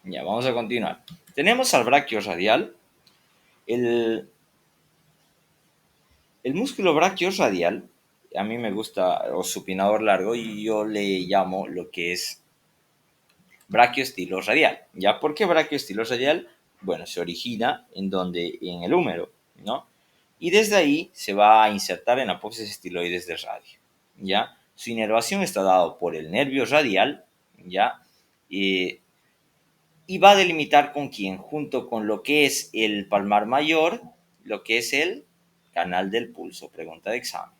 Ya, vamos a continuar. Tenemos al brachiorradial. El músculo brachiorradial, a mí me gusta, o supinador largo, y yo le llamo lo que es braquioestilo radial. ¿Ya? ¿Por qué braquioestilo radial? Bueno, se origina en donde, en el húmero, ¿no? Y desde ahí se va a insertar en apófisis estiloides del radio, ¿ya? Su inervación está dado por el nervio radial, ¿ya? Y va a delimitar con quién, junto con lo que es el palmar mayor, lo que es el canal del pulso, pregunta de examen.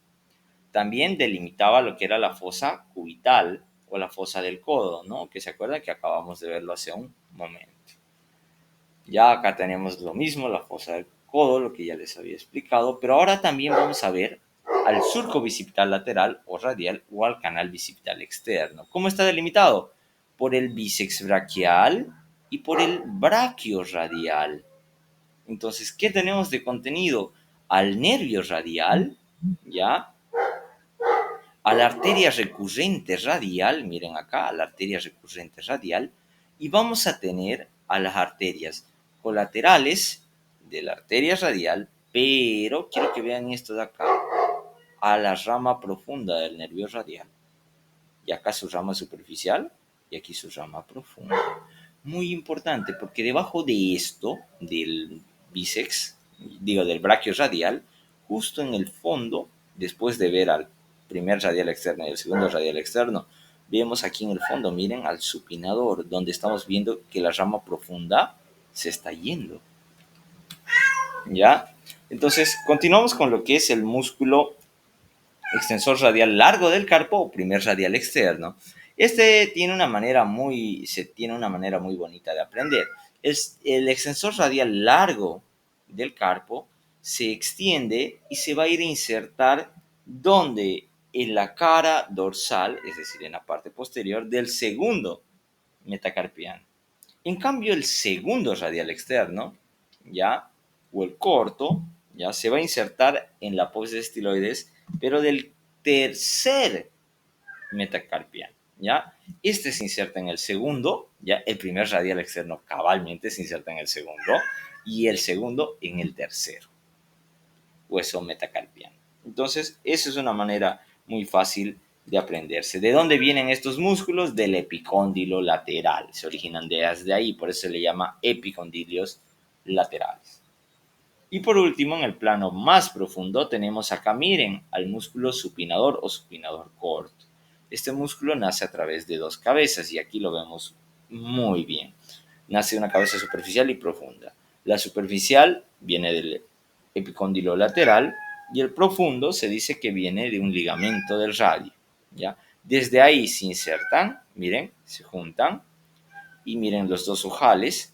También delimitaba lo que era la fosa cubital o la fosa del codo, ¿no? Que se acuerdan que acabamos de verlo hace un momento. Ya acá tenemos lo mismo, la fosa del codo, lo que ya les había explicado, pero ahora también vamos a ver al surco bicipital lateral o radial o al canal bicipital externo. ¿Cómo está delimitado? Por el bíceps braquial y por el braquio radial. Entonces, ¿qué tenemos de contenido? Al nervio radial, ¿ya? A la arteria recurrente radial, miren acá, a la arteria recurrente radial, y vamos a tener a las arterias colaterales de la arteria radial, pero quiero que vean esto de acá, a la rama profunda del nervio radial. Y acá su rama superficial y aquí su rama profunda. Muy importante porque debajo de esto, del bíceps, digo del braquio radial, justo en el fondo, después de ver al primer radial externo y el segundo radial externo, vemos aquí en el fondo, miren, al supinador, donde estamos viendo que la rama profunda se está yendo. ¿Ya? Entonces, continuamos con lo que es el músculo extensor radial largo del carpo o primer radial externo. Tiene una manera muy bonita de aprender. El extensor radial largo del carpo se extiende y se va a ir a insertar donde en la cara dorsal, es decir, en la parte posterior del segundo metacarpiano. En cambio, el segundo radial externo, ya, o el corto, ya se va a insertar en la apófisis estiloides, pero del tercer metacarpiano, ya. Este se inserta en el segundo, ya, el primer radial externo cabalmente se inserta en el segundo, y el segundo en el tercero, hueso metacarpiano. Entonces, esa es una manera muy fácil de aprenderse. ¿De dónde vienen estos músculos? Del epicóndilo lateral. Se originan desde ahí, por eso se le llama epicondilios laterales. Y por último, en el plano más profundo, tenemos acá, miren, al músculo supinador o supinador corto. Este músculo nace a través de dos cabezas y aquí lo vemos muy bien. Nace de una cabeza superficial y profunda. La superficial viene del epicóndilo lateral y el profundo se dice que viene de un ligamento del radio, ¿ya? Desde ahí se insertan, miren, se juntan y miren los dos ojales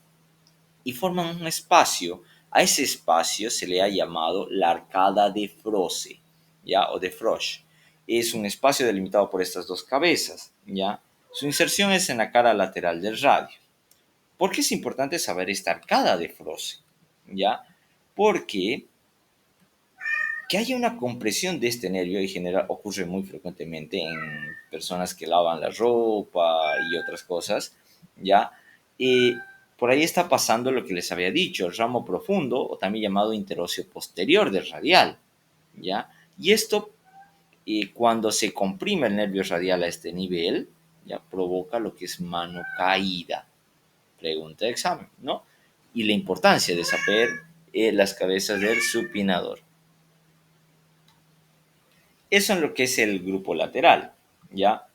y forman un espacio. A ese espacio se le ha llamado la arcada de Froese. ¿ya? O de Frosch. Es un espacio delimitado por estas dos cabezas, ¿ya? Su inserción es en la cara lateral del radio. ¿Por qué es importante saber esta arcada de Frosch? ¿Ya? Porque que haya una compresión de este nervio en general ocurre muy frecuentemente en personas que lavan la ropa y otras cosas, ¿ya? Por ahí está pasando lo que les había dicho, el ramo profundo o también llamado interóseo posterior del radial, ¿ya? Y esto, cuando se comprime el nervio radial a este nivel, ya provoca lo que es mano caída. Pregunta de examen, ¿no? Y la importancia de saber las cabezas del supinador. Eso es lo que es el grupo lateral, ¿ya?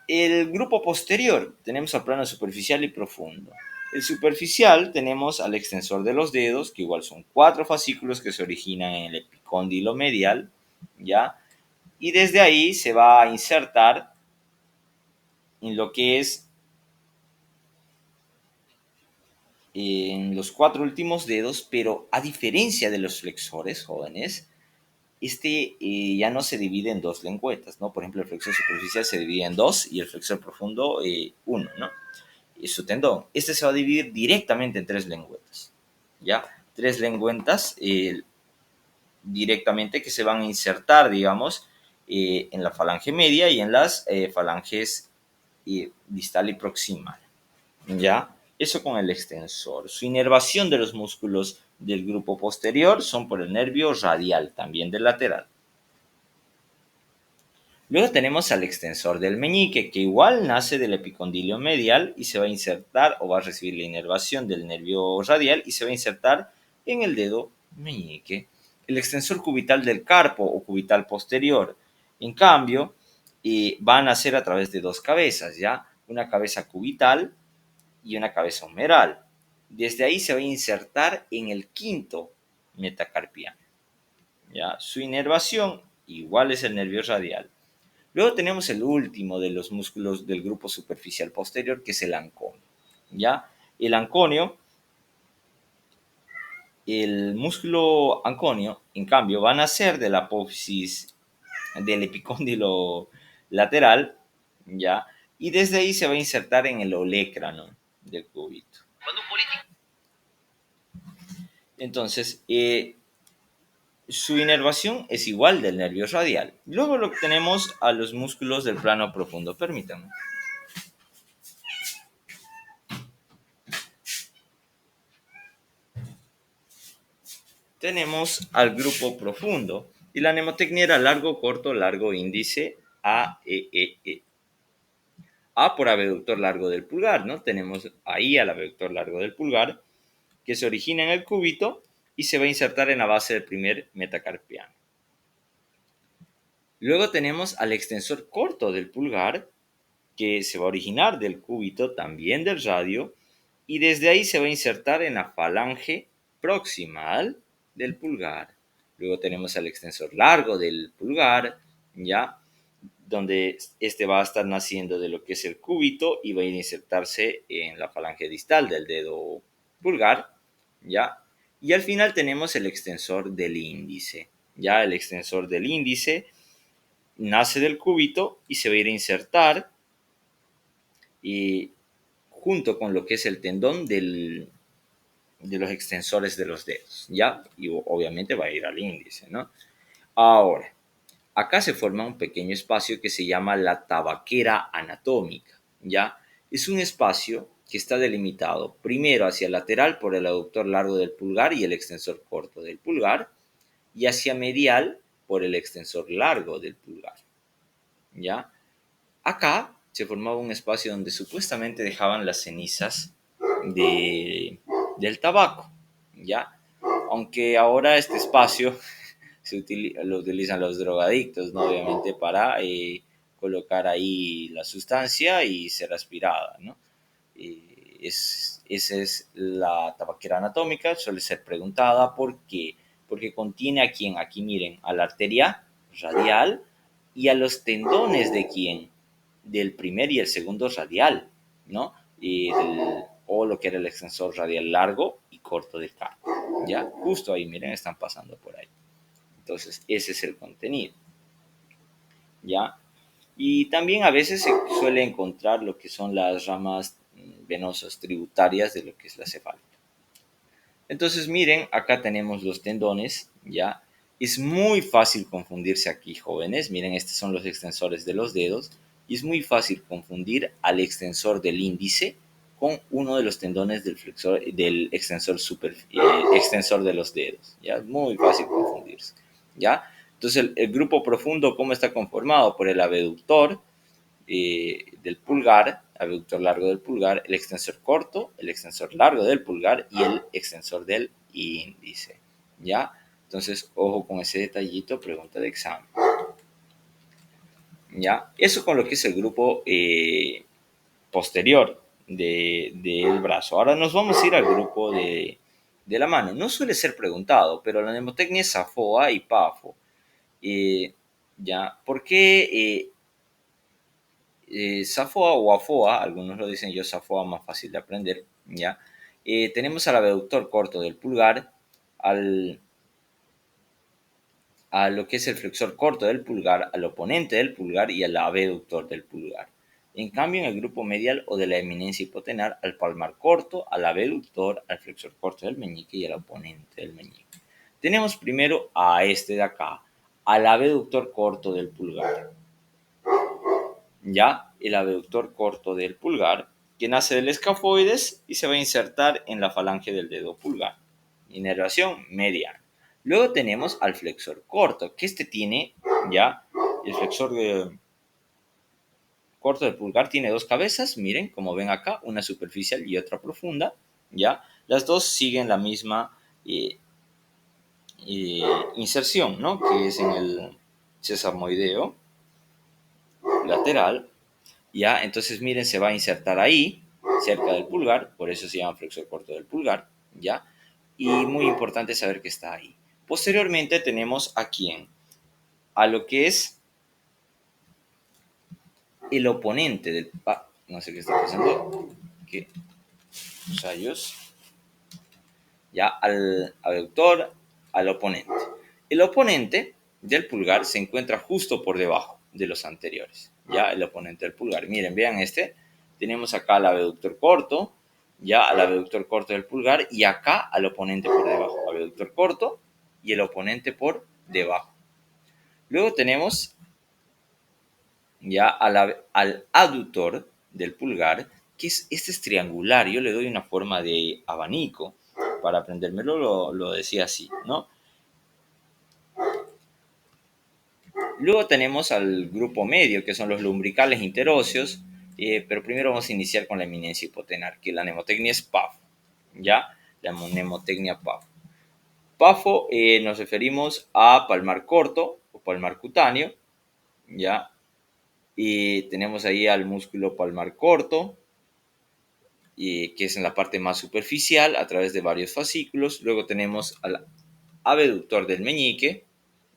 El grupo posterior, tenemos al plano superficial y profundo. El superficial tenemos al extensor de los dedos, que igual son 4 fascículos que se originan en el epicóndilo medial, ¿ya? Y desde ahí se va a insertar en lo que es en los 4 últimos dedos, pero a diferencia de los flexores jóvenes, ya no se divide en dos lengüetas, ¿no? Por ejemplo, el flexor superficial se divide en dos y el flexor profundo uno, ¿no? Y su tendón. Este se va a dividir directamente en tres lengüetas, ¿ya? Tres lengüetas directamente que se van a insertar, digamos, en la falange media y en las falanges distal y proximal, ¿ya? Eso con el extensor. Su inervación de los músculos del grupo posterior son por el nervio radial, también del lateral. Luego tenemos al extensor del meñique, que igual nace del epicondilio medial y se va a insertar o va a recibir la inervación del nervio radial y se va a insertar en el dedo meñique. El extensor cubital del carpo o cubital posterior, en cambio, va a nacer a través de dos cabezas, ¿ya? Una cabeza cubital y una cabeza humeral. Desde ahí se va a insertar en el quinto metacarpiano, ¿ya? Su inervación igual es el nervio radial. Luego tenemos el último de los músculos del grupo superficial posterior, que es el anconio, ¿ya? El anconio, el músculo anconio, en cambio, va a nacer de la apófisis del epicóndilo lateral, ¿ya? Y desde ahí se va a insertar en el olecrano del cúbito. Entonces, su inervación es igual del nervio radial. Luego lo tenemos a los músculos del plano profundo. Permítanme. Tenemos al grupo profundo y la mnemotecnia era largo, corto, largo, índice, A, E, E, E. A por abductor largo del pulgar, ¿no? Tenemos ahí al abductor largo del pulgar que se origina en el cúbito y se va a insertar en la base del primer metacarpiano. Luego tenemos al extensor corto del pulgar que se va a originar del cúbito, también del radio, y desde ahí se va a insertar en la falange proximal del pulgar. Luego tenemos al extensor largo del pulgar, ¿ya? Donde este va a estar naciendo de lo que es el cúbito y va a insertarse en la falange distal del dedo pulgar, ¿ya? Y al final tenemos el extensor del índice, ¿ya? El extensor del índice nace del cúbito y se va a ir a insertar y junto con lo que es el tendón de los extensores de los dedos, ¿ya? Y obviamente va a ir al índice, ¿no? Ahora, acá se forma un pequeño espacio que se llama la tabaquera anatómica, ¿ya? Es un espacio que está delimitado primero hacia el lateral por el aductor largo del pulgar y el extensor corto del pulgar, y hacia medial por el extensor largo del pulgar, ¿ya? Acá se formaba un espacio donde supuestamente dejaban las cenizas del tabaco, ¿ya? Aunque ahora este espacio lo utilizan los drogadictos, ¿no? Obviamente para colocar ahí la sustancia y ser aspirada, ¿no? Esa es la tabaquera anatómica, suele ser preguntada ¿por qué? Porque contiene a quién, aquí miren, a la arteria radial y a los tendones de quién, del primer y el segundo radial, ¿no? O lo que era el extensor radial largo y corto del carpo, ¿ya? Justo ahí, miren, están pasando por ahí. Entonces, ese es el contenido. ¿ya? Y también a veces se suele encontrar lo que son las ramas venosas tributarias de lo que es la cefalea. Entonces, miren, acá tenemos los tendones, ¿ya? Es muy fácil confundirse aquí, jóvenes. Miren, estos son los extensores de los dedos. Y es muy fácil confundir al extensor del índice con uno de los tendones del flexor, del extensor, extensor de los dedos. ¿Ya? Es muy fácil confundirse, ¿ya? Entonces, el grupo profundo, ¿cómo está conformado? Por el abductor del pulgar, abductor largo del pulgar, el extensor corto, el extensor largo del pulgar y el extensor del índice, ¿ya? Entonces, ojo con ese detallito, pregunta de examen, ¿ya? Eso con lo que es el grupo posterior del brazo. Ahora nos vamos a ir al grupo de la mano. No suele ser preguntado, pero la mnemotecnia es SAFOA y PAFO. ¿Ya? ¿Por qué Safoa o Afoa, algunos lo dicen yo Safoa, más fácil de aprender, ¿ya? Tenemos al abductor corto del pulgar, al, a lo que es el flexor corto del pulgar, al oponente del pulgar y al abductor del pulgar. En cambio, en el grupo medial o de la eminencia hipotenar, al palmar corto, al abductor, al flexor corto del meñique y al oponente del meñique. Tenemos primero a este de acá, al abductor corto del pulgar. Ya el abductor corto del pulgar, que nace del escafoides y se va a insertar en la falange del dedo pulgar. Inervación mediana. Luego tenemos al flexor corto, que este tiene ya el flexor corto del pulgar tiene dos cabezas, miren, como ven acá, una superficial y otra profunda, ya. Las dos siguen la misma inserción, ¿no? Que es en el sesamoideo lateral. ¿Ya? Entonces, miren, se va a insertar ahí, cerca del pulgar, por eso se llama flexor corto del pulgar, ¿ya? Y muy importante saber que está ahí. Posteriormente tenemos a quién, a lo que es el oponente del... no sé qué está pasando, ¿qué rayos? Ya, al abductor, al oponente. El oponente del pulgar se encuentra justo por debajo de los anteriores, ya, el oponente del pulgar. Miren, vean este, tenemos acá al abductor corto, ya, al abductor corto del pulgar, y acá al oponente por debajo, abductor corto y el oponente por debajo. Luego tenemos ya al aductor del pulgar, que este es triangular. Yo le doy una forma de abanico. Para aprendérmelo lo decía así, ¿no? Luego tenemos al grupo medio, que son los lumbricales interóseos, pero primero vamos a iniciar con la eminencia hipotenar, que la mnemotecnia es PAF, ¿ya? La mnemotecnia PAF. PAFO nos referimos a palmar corto o palmar cutáneo, ¿ya? Y tenemos ahí al músculo palmar corto, que es en la parte más superficial a través de varios fascículos. Luego tenemos al abductor del meñique,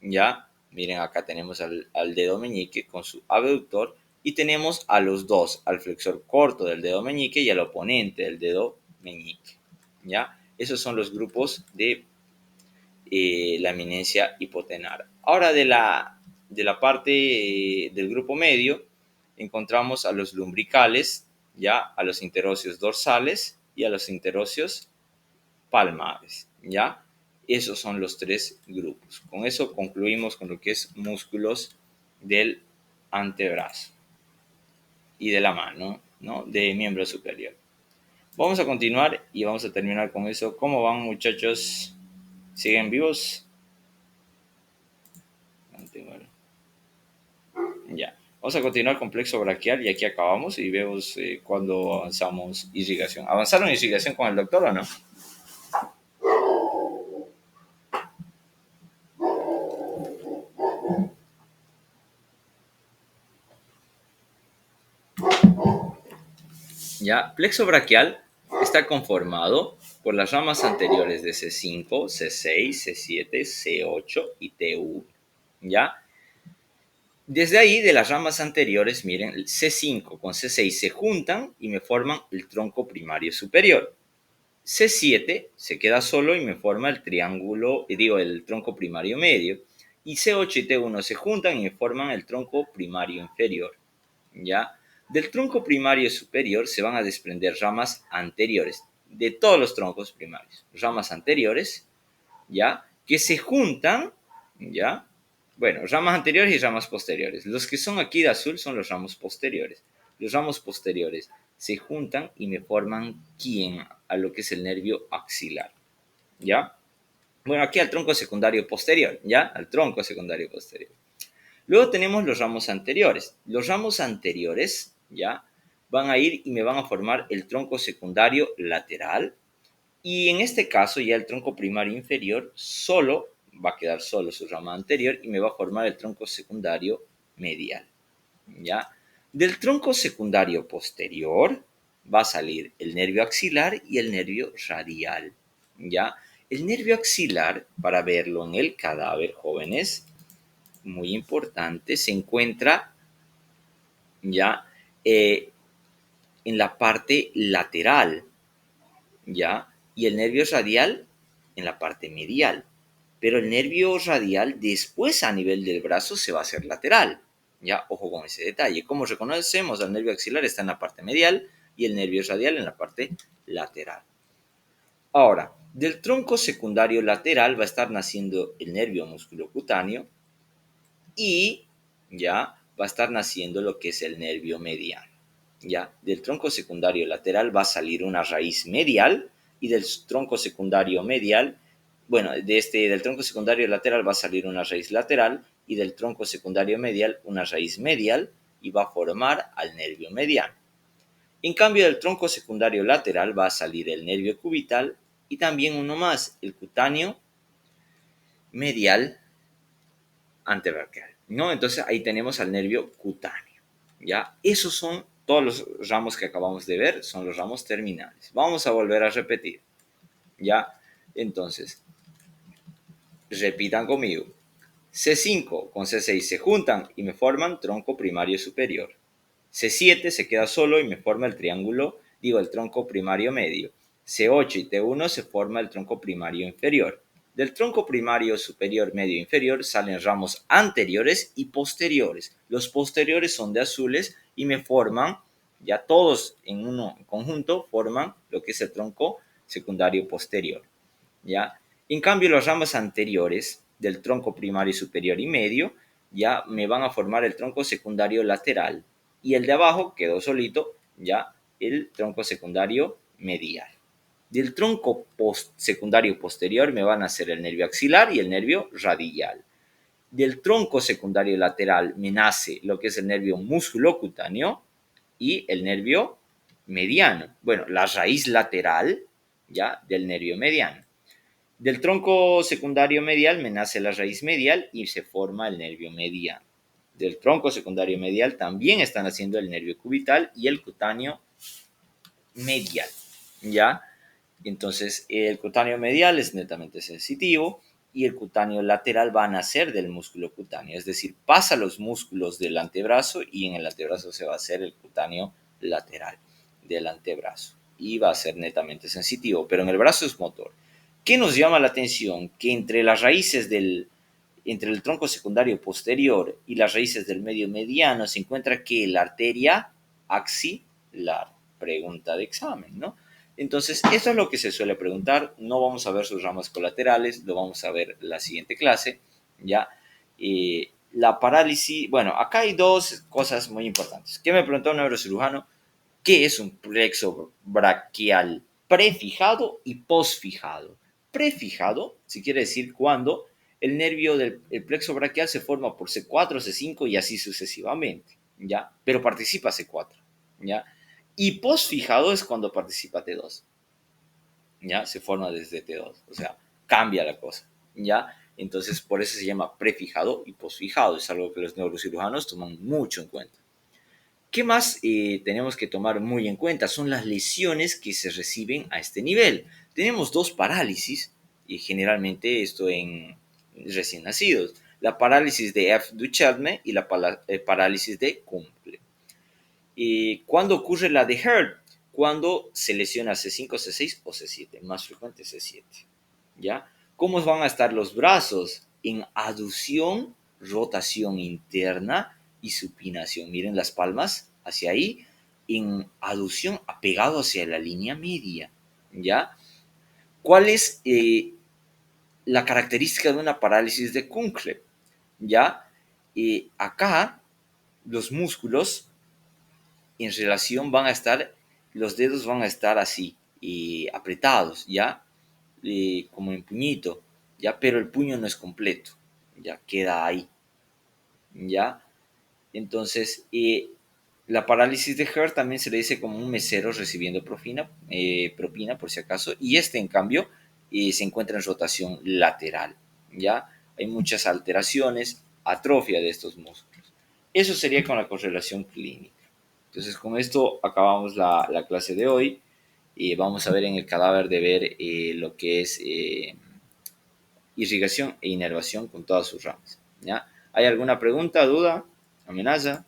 ya, miren acá tenemos al dedo meñique con su abductor y tenemos a los dos, al flexor corto del dedo meñique y al oponente del dedo meñique, ya. Esos son los grupos de la eminencia hipotenar. Ahora de la parte del grupo medio encontramos a los lumbricales, ya, a los interóseos dorsales y a los interóseos palmares, ya. Esos son los tres grupos. Con eso concluimos con lo que es músculos del antebrazo y de la mano, ¿no? De miembro superior. Vamos a continuar y vamos a terminar con eso. ¿Cómo van, muchachos? ¿Siguen vivos? Ya. Vamos a continuar con plexo braquial y aquí acabamos y vemos cuando avanzamos irrigación. ¿Avanzaron irrigación con el doctor o no? Ya, plexo braquial está conformado por las ramas anteriores de C5, C6, C7, C8 y T1. ¿Ya? Desde ahí, de las ramas anteriores, miren, el C5 con C6 se juntan y me forman el tronco primario superior. C7 se queda solo y me forma el triángulo, el tronco primario medio. Y C8 y T1 se juntan y forman el tronco primario inferior, ¿ya? Del tronco primario superior se van a desprender ramas anteriores, de todos los troncos primarios, ramas anteriores, ¿ya? Que se juntan, ¿ya? Bueno, ramas anteriores y ramas posteriores. Los que son aquí de azul son los ramos posteriores. Los ramos posteriores se juntan y me forman ¿quién? A lo que es el nervio axilar, ¿ya? Bueno, aquí al tronco secundario posterior, ¿ya? Al tronco secundario posterior. Luego tenemos los ramos anteriores. Los ramos anteriores, ¿ya? Van a ir y me van a formar el tronco secundario lateral. Y en este caso ya el tronco primario inferior solo va a quedar solo su rama anterior y me va a formar el tronco secundario medial, ¿ya? Del tronco secundario posterior va a salir el nervio axilar y el nervio radial, ¿ya? El nervio axilar, para verlo en el cadáver, jóvenes, muy importante, se encuentra ya en la parte lateral, ¿ya? Y el nervio radial en la parte medial. Pero el nervio radial después a nivel del brazo se va a hacer lateral, ¿ya? Ojo con ese detalle. Como reconocemos, el nervio axilar está en la parte medial y el nervio radial en la parte lateral. Ahora, del tronco secundario lateral va a estar naciendo el nervio musculocutáneo y ya va a estar naciendo lo que es el nervio mediano. Ya, del tronco secundario lateral va a salir una raíz medial y del tronco secundario medial, bueno, del tronco secundario lateral va a salir una raíz lateral y del tronco secundario medial una raíz medial y va a formar al nervio mediano. En cambio, del tronco secundario lateral va a salir el nervio cubital y también uno más, el cutáneo medial antebraquial, ¿no? Entonces ahí tenemos al nervio cutáneo, ¿ya? Esos son todos los ramos que acabamos de ver, son los ramos terminales. Vamos a volver a repetir, ¿ya? Entonces, repitan conmigo. C5 con C6 se juntan y me forman tronco primario superior. C7 se queda solo y me forma el triángulo, el tronco primario medio. C8 y T1 se forma el tronco primario inferior. Del tronco primario superior, medio e inferior salen ramos anteriores y posteriores. Los posteriores son de azules y me forman, ya todos en conjunto, forman lo que es el tronco secundario posterior, ¿ya? En cambio, las ramas anteriores del tronco primario superior y medio ya me van a formar el tronco secundario lateral y el de abajo quedó solito, ya el tronco secundario medial. Del tronco secundario posterior me van a hacer el nervio axilar y el nervio radial. Del tronco secundario lateral me nace lo que es el nervio musculocutáneo y el nervio mediano. Bueno, la raíz lateral ya del nervio mediano. Del tronco secundario medial me nace la raíz medial y se forma el nervio mediano. Del tronco secundario medial también están haciendo el nervio cubital y el cutáneo medial, ¿ya? Entonces, el cutáneo medial es netamente sensitivo y el cutáneo lateral va a nacer del músculo cutáneo, es decir, pasa los músculos del antebrazo y en el antebrazo se va a hacer el cutáneo lateral del antebrazo y va a ser netamente sensitivo, pero en el brazo es motor. ¿Qué nos llama la atención? Que entre las raíces entre el tronco secundario posterior y las raíces del medio mediano se encuentra que la arteria axilar. Pregunta de examen, ¿no? Entonces, esto es lo que se suele preguntar. No vamos a ver sus ramas colaterales, lo vamos a ver en la siguiente clase, ¿ya? La parálisis, bueno, acá hay dos cosas muy importantes. ¿Qué me preguntó un neurocirujano? ¿Qué es un plexo braquial prefijado y posfijado? Prefijado, si quiere decir cuando el nervio del plexo braquial se forma por C4, C5 y así sucesivamente, ¿ya? Pero participa C4, ¿ya? Y posfijado es cuando participa T2, ¿ya? Se forma desde T2, o sea, cambia la cosa, ¿ya? Entonces, por eso se llama prefijado y posfijado. Es algo que los neurocirujanos toman mucho en cuenta. ¿Qué más tenemos que tomar muy en cuenta? Son las lesiones que se reciben a este nivel. Tenemos dos parálisis, y generalmente esto en recién nacidos. La parálisis de F. Duchenne y la parálisis de Kumple. ¿Cuándo ocurre la de Heard? Cuando se lesiona C5, C6 o C7, más frecuente C7, ¿ya? ¿Cómo van a estar los brazos? en aducción, rotación interna y supinación. Miren las palmas hacia ahí, en aducción apegado hacia la línea media, ¿ya? ¿Cuál es la característica de una parálisis de Kunkel? ¿Ya? Acá los músculos en relación van a estar, los dedos van a estar así, apretados, ¿ya? Como en puñito, ¿ya? Pero el puño no es completo, ya queda ahí, ¿ya? Entonces, la parálisis de Hertz también se le dice como un mesero recibiendo propina, por si acaso, y este, en cambio, se encuentra en rotación lateral, ¿ya? Hay muchas alteraciones, atrofia de estos músculos. Eso sería con la correlación clínica. Entonces, con esto acabamos la clase de hoy. Vamos a ver en el cadáver de ver lo que es irrigación e inervación con todas sus ramas, ¿ya? ¿Hay alguna pregunta, duda, amenaza?